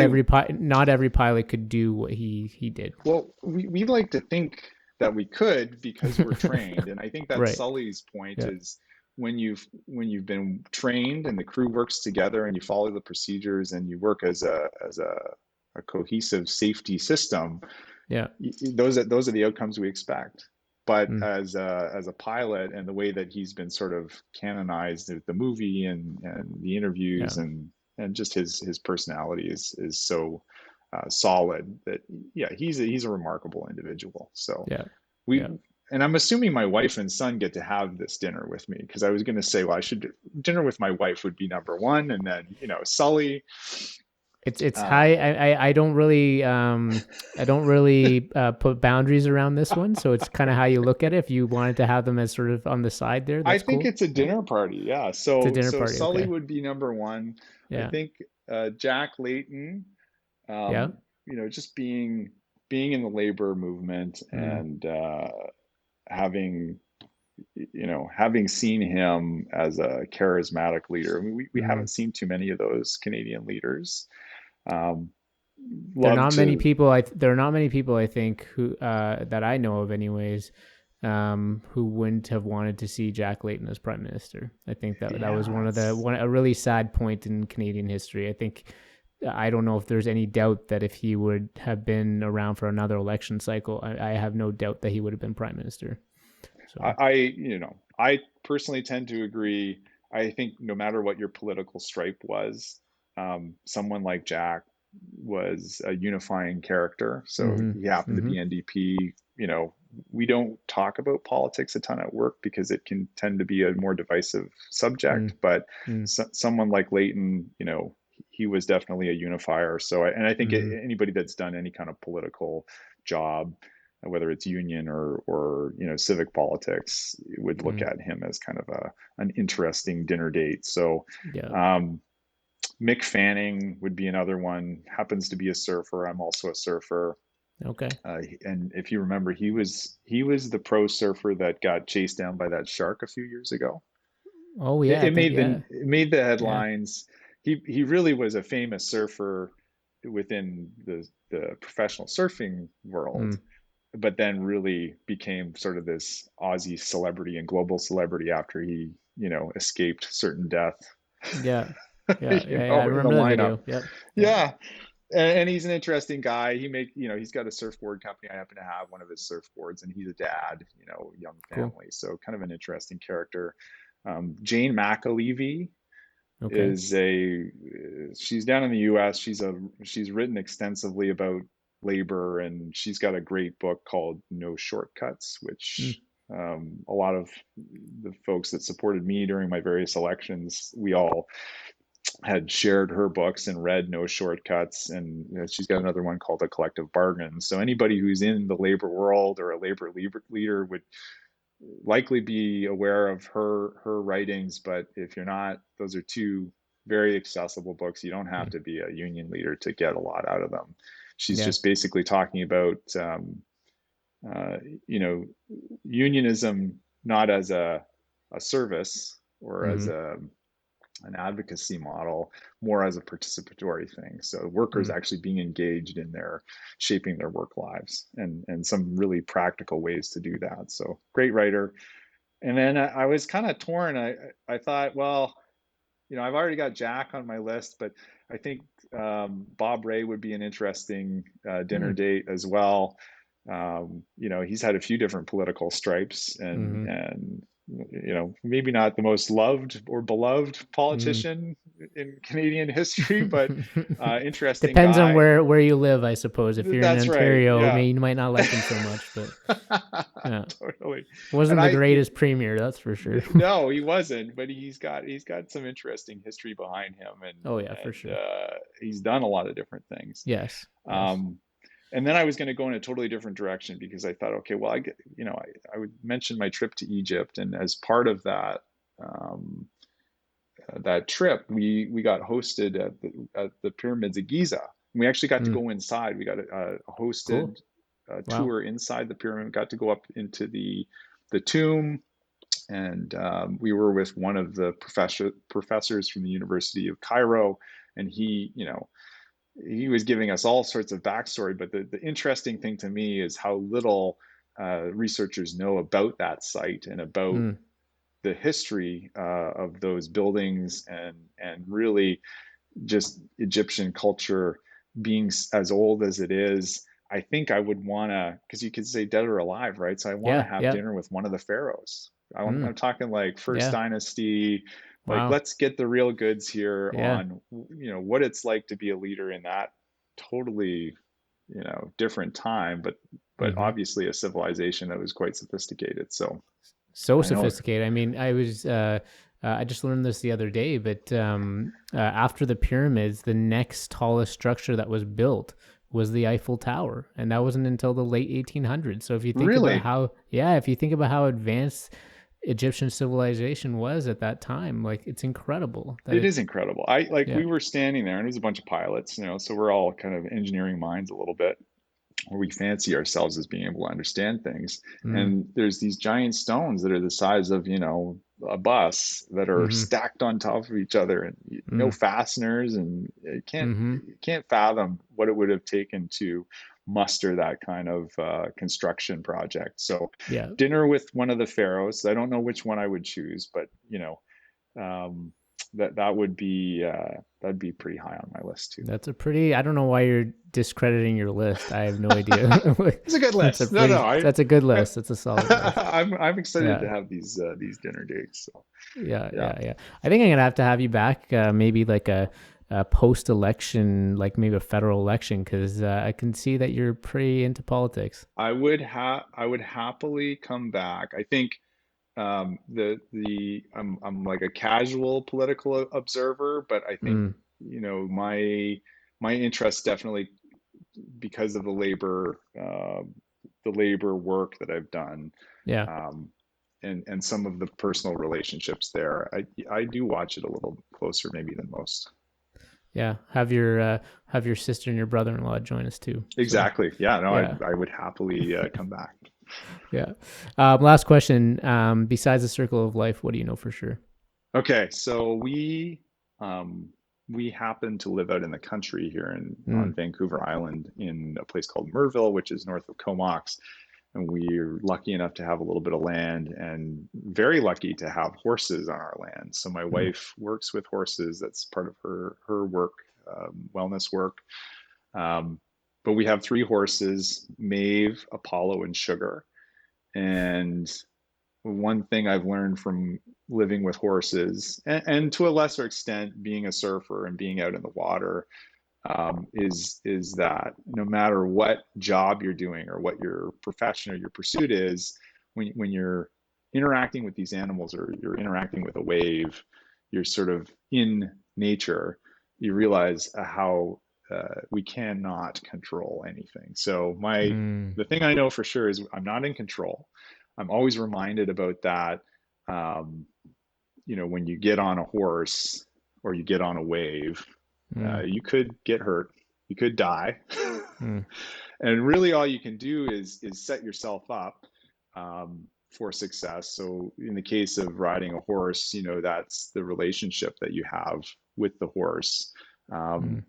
not every pilot could do what he did. well, we like to think that we could because we're trained, and I think that's Right. Sully's point Yeah. is when you've been trained and the crew works together and you follow the procedures and you work as a cohesive safety system, Yeah. those are the outcomes we expect. But Mm, as a pilot, and the way that he's been sort of canonized with the movie and the yeah. interviews, and just his personality is so solid that, yeah, he's a remarkable individual. So Yeah. we Yeah. and I'm assuming my wife and son get to have this dinner with me, because I was going to say, well, I should dinner with my wife would be number one, and then Sully. It's Uh, high. I don't really put boundaries around this one, so it's kind of how you look at it. If you wanted to have them as sort of on the side there, I that's think cool. it's a Yeah. dinner party. Yeah. It's a So dinner so party. Sully Okay. would be number one. I Yeah. think Jack Layton, Yeah. just being in the labor movement, Mm, and having having seen him as a charismatic leader. I mean, we mm. haven't seen too many of those Canadian leaders. Um, There are love not many to. people. There are not many people, I think, who that I know of, anyways, who wouldn't have wanted to see Jack Layton as prime minister. I think that was Yeah, a really sad point in Canadian history. I don't know if there's any doubt that if he would have been around for another election cycle, I have no doubt that he would have been prime minister. So I personally tend to agree. I think no matter what your political stripe was, someone like Jack was a unifying character. So mm-hmm, he happened to mm-hmm, be NDP. We don't talk about politics a ton at work because it can tend to be a more divisive subject. But mm-hmm, someone like Layton, he was definitely a unifier. So, and I think mm-hmm, anybody that's done any kind of political job, whether it's union or civic politics, would look mm, at him as kind of an interesting dinner date. So yeah. um, Mick Fanning would be another one. Happens to be a surfer. I'm also a surfer. Okay. And if you remember, he was the pro surfer that got chased down by that shark a few years ago. Oh yeah, I think yeah. It made the Yeah. headlines. He really was a famous surfer within the professional surfing world, Mm. but then really became sort of this Aussie celebrity and global celebrity after he, escaped certain death, Yeah. Yeah. Yeah. Yeah. I in the remember the lineup. video. Yep. Yep. Yeah. And he's an interesting guy. He's got a surfboard company. I happen to have one of his surfboards, and he's a dad, young Cool. family. So kind of an interesting character. Jane McAlevey Okay. is she's down in the US. She's written extensively about labor, and she's got a great book called No Shortcuts, Mm. which a lot of the folks that supported me during my various elections, we all had shared her books and read No Shortcuts. And she's got another one called A Collective Bargain. So anybody who's in the labor world or a labor leader would likely be aware of her writings. But if you're not, those are two very accessible books. You don't have Mm. to be a union leader to get a lot out of them. She's Yeah. just basically talking about uh, you know unionism not as a service or as Mm-hmm. an advocacy model, more as a participatory thing. So workers Mm. actually being engaged in their shaping their work lives, and some really practical ways to do that. So great writer. And then I was kind of torn. I thought, well, I've already got Jack on my list, but I think Bob Ray would be an interesting dinner Mm. date as well. He's had a few different political stripes, Mm-hmm. and maybe not the most loved or beloved Mm. politician in Canadian history, but interesting Depends on guy. where you live, I suppose. If you're in That's right. Ontario, I Yeah. mean, you might not like him so much, but yeah, Totally. And wasn't the greatest premier, that's for sure. no, he wasn't, but he's got some interesting history behind him, and Oh yeah, for and sure. he's done a lot of different things. Yes. Yes. Um, and then I was going to go in a totally different direction because I thought, okay, well, I would mention my trip to Egypt, and as part of um, that trip, we got hosted at the pyramids of Giza. And we actually got to Mm. go inside. We got a hosted Cool. Wow. tour inside the pyramid. Got to go up into the tomb, and we were with one of the professors from the University of Cairo, and he was giving us all sorts of backstory. But the interesting thing to me is how little researchers know about that site and about Mm. the history of those buildings, and really just Egyptian culture being as old as it is. I think I would want to, because you could say dead or alive, right? So I want to Yeah. have Yeah. dinner with one of the pharaohs. Mm. I'm talking like first Yeah. dynasty. Like, Wow. let's get the real goods here Yeah. on what it's like to be a leader in that totally different time, but Mm-hmm. obviously a civilization that was quite sophisticated. So So I know. sophisticated. I mean, I just learned this the other day, but after the pyramids, the next tallest structure that was built was the Eiffel Tower, and that wasn't until the late 1800s. So if you think about Really, how, yeah, if you think about how advanced Egyptian civilization was at that time, like it's incredible that it it, is incredible. I like yeah. we were standing there, and there's a bunch of pilots, so we're all kind of engineering minds a little bit, where we fancy ourselves as being able to understand things. Mm. And there's these giant stones that are the size of, a bus, that are Mm-hmm. stacked on top of each other, and no Mm. fasteners. And Mm-hmm. you can't fathom what it would have taken to muster that kind of construction project. So Yeah. dinner with one of the pharaohs. I don't know which one I would choose, but um, that would be that'd be pretty high on my list too. That's a pretty. I don't know why you're discrediting your list. I have no idea. It's a good That's a list. No, no, pretty. That's a good list. That's a solid list. I'm excited to Yeah. have these dinner dates. So Yeah. yeah, Yeah. Yeah. I think I'm gonna have to have you back. Maybe like a post-election, like maybe a federal election, because I can see that you're pretty into politics. I would happily come back. I think I'm like a casual political observer, but I think Mm. my interest definitely, because of the labor work that I've done, Yeah. um, and some of the personal relationships there. I do watch it a little closer maybe than most. Yeah. Have your sister and your brother-in-law join us too. So Exactly. Yeah. No, I yeah. I would happily come back. Yeah. Last question. Besides the circle of life, what do you know for sure? Okay, so we happen to live out in the country here on Mm. Vancouver Island in a place called Merville, which is north of Comox. And we're lucky enough to have a little bit of land and very lucky to have horses on our land. So my Mm. wife works with horses. That's part of her work, wellness work. Um, but we have three horses, Maeve, Apollo, and Sugar. And one thing I've learned from living with horses, and to a lesser extent, being a surfer and being out in the water, is that no matter what job you're doing or what your profession or your pursuit is, when you're interacting with these animals or you're interacting with a wave, you're sort of in nature. You realize how we cannot control anything. So Mm. the thing I know for sure is I'm not in control. I'm always reminded about that. Um, when you get on a horse or you get on a wave, Mm. you could get hurt, you could die, Mm. and really all you can do is set yourself up for success. So in the case of riding a horse, that's the relationship that you have with the horse. Um, Mm.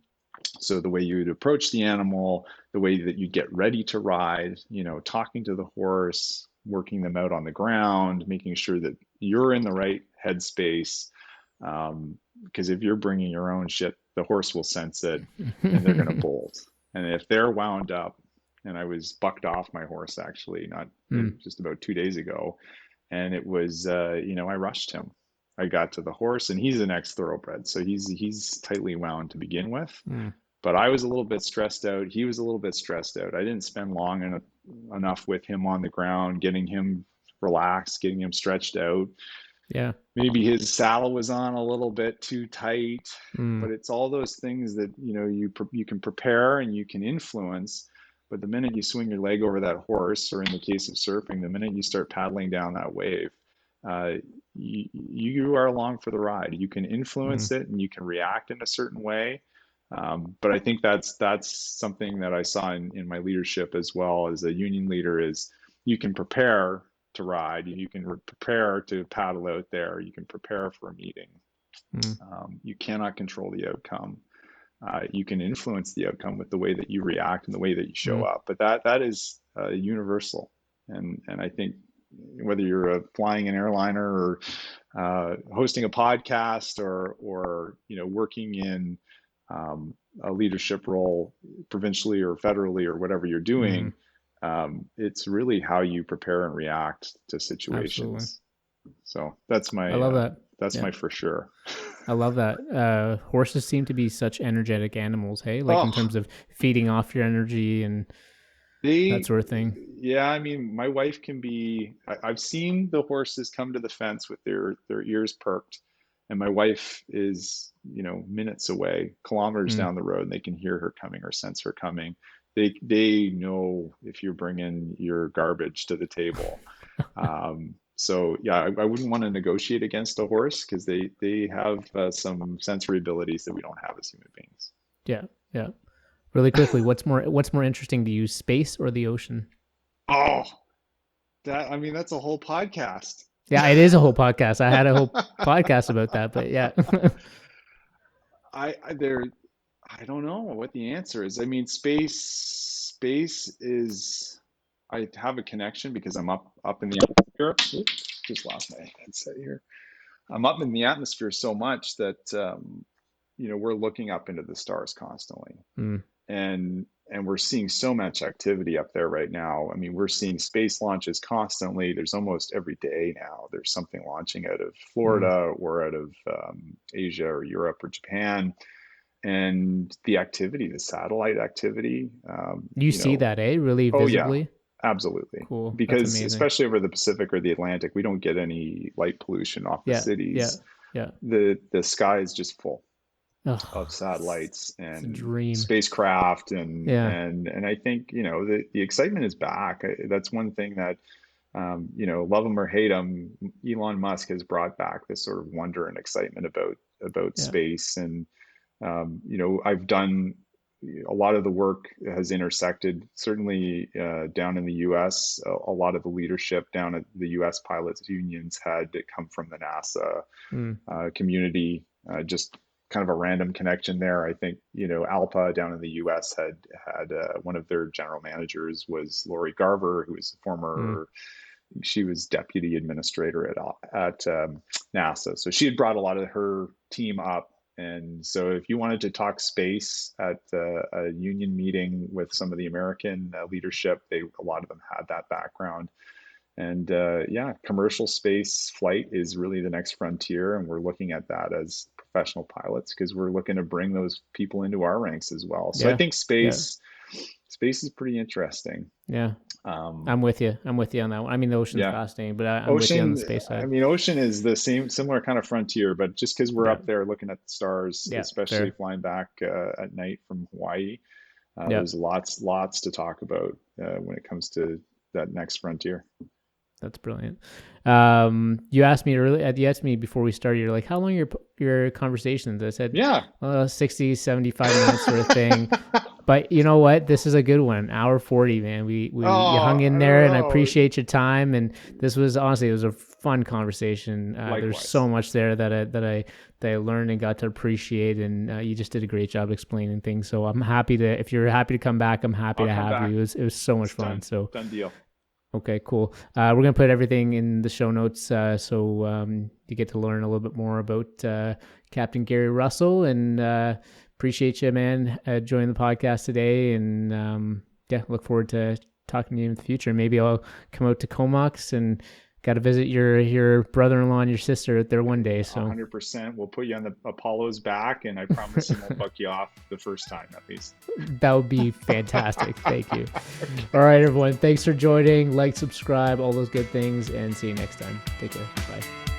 so the way you would approach the animal, the way that you get ready to ride, talking to the horse, working them out on the ground, making sure that you're in the right headspace. Because if you're bringing your own shit, the horse will sense it and they're going to bolt. And if they're wound up, and I was bucked off my horse actually, not Mm. just about 2 days ago, and it was, I rushed him. I got to the horse, and he's an ex-thoroughbred, so he's tightly wound to begin with. Mm. But I was a little bit stressed out. He was a little bit stressed out. I didn't spend enough with him on the ground, getting him relaxed, getting him stretched out. Yeah. Maybe his saddle was on a little bit too tight, Mm. but it's all those things that you can prepare and you can influence. But the minute you swing your leg over that horse, or in the case of surfing, the minute you start paddling down that wave, uh, you are along for the ride. You can Mm. influence it and you can react in a certain way. But I think that's something that I saw in my leadership as well as a union leader is you can prepare to ride, you can prepare to paddle out there, you can prepare for a meeting. Mm. You cannot control the outcome. You can influence the outcome with the way that you react and the way that you show Mm. up. But that is universal, and I think whether you're flying an airliner or hosting a podcast or working in um, a leadership role provincially or federally or whatever you're Mm. doing, it's really how you prepare and react to Absolutely. situations. So I love that. that's Yeah. my for sure. I love that. Horses seem to be such energetic animals, hey? Like in Oh, terms of feeding off your energy and that they, sort of thing. yeah, I mean, my wife can be, I've seen the horses come to the fence with their ears perked, and my wife is, minutes away, kilometers Mm. down the road, and they can hear her coming or sense her coming. They know if you're bringing your garbage to the table. So yeah, I wouldn't want to negotiate against a horse because they have some sensory abilities that we don't have as human beings. Yeah. Yeah. Really quickly, what's more interesting to you, space or the ocean? Oh, I mean, that's a whole podcast. Yeah, it is a whole podcast. I had a whole podcast about that, but yeah. I there I don't know what the answer is. I mean, space is I have a connection because I'm up in the atmosphere. Oops, just lost my headset here. I'm up in the atmosphere so much that we're looking up into the stars constantly. Mm. And we're seeing so much activity up there right now. I mean, we're seeing space launches constantly. There's almost every day now. There's something launching out of Mm. Florida or out of Asia or Europe or Japan. And the activity, the satellite activity, You see that, eh? Really oh yeah, visibly. absolutely. Cool. That's Because amazing. especially over the Pacific or the Atlantic, we don't get any light pollution off the Yeah. Yeah. cities. Yeah. The sky is just full of Oh, satellites it's a and dream. spacecraft Yeah. and I think the excitement is back. That's one thing that love him or hate him, Elon Musk has brought back this sort of wonder and excitement about Yeah. space. And I've done a lot of the work has intersected, certainly down in the US. A lot of the leadership down at the US pilots unions had come from the NASA community, just kind of a random connection there. I think, ALPA down in the US had one of their general managers was Lori Garver, who was a former, she was deputy administrator at NASA. So she had brought a lot of her team up. And so if you wanted to talk space at a union meeting with some of the American leadership, a lot of them had that background. And commercial space flight is really the next frontier. And we're looking at that as professional pilots because we're looking to bring those people into our ranks as well. So I think space is pretty interesting. Yeah. I'm with you on that one. I mean, the ocean's fascinating, but I'm with you on the space side. I mean, ocean is the similar kind of frontier, but just because we're up there looking at the stars, especially flying back at night from Hawaii, there's lots to talk about when it comes to that next frontier. That's brilliant. You asked me before we started, you're like, how long are your conversations? I said, 60, 75 minutes sort of thing. But you know what? This is a good one. Hour 40, man. We you hung in there, and I appreciate your time. And this was honestly, it was a fun conversation. There's so much there that I learned and got to appreciate, and you just did a great job explaining things. So I'm happy if you're happy to come back, I'm happy to have you. It was so much fun. So done deal. Okay, cool. We're going to put everything in the show notes so you get to learn a little bit more about Captain Gary Russell, and appreciate you, man, joining the podcast today. And look forward to talking to you in the future. Maybe I'll come out to Comox and got to visit your brother-in-law and your sister out there one day. So 100%. We'll put you on the Apollo's back, and I promise you won't buck you off the first time at least. That would be fantastic. Thank you. Okay. All right, everyone. Thanks for joining. Like, subscribe, all those good things, and see you next time. Take care. Bye.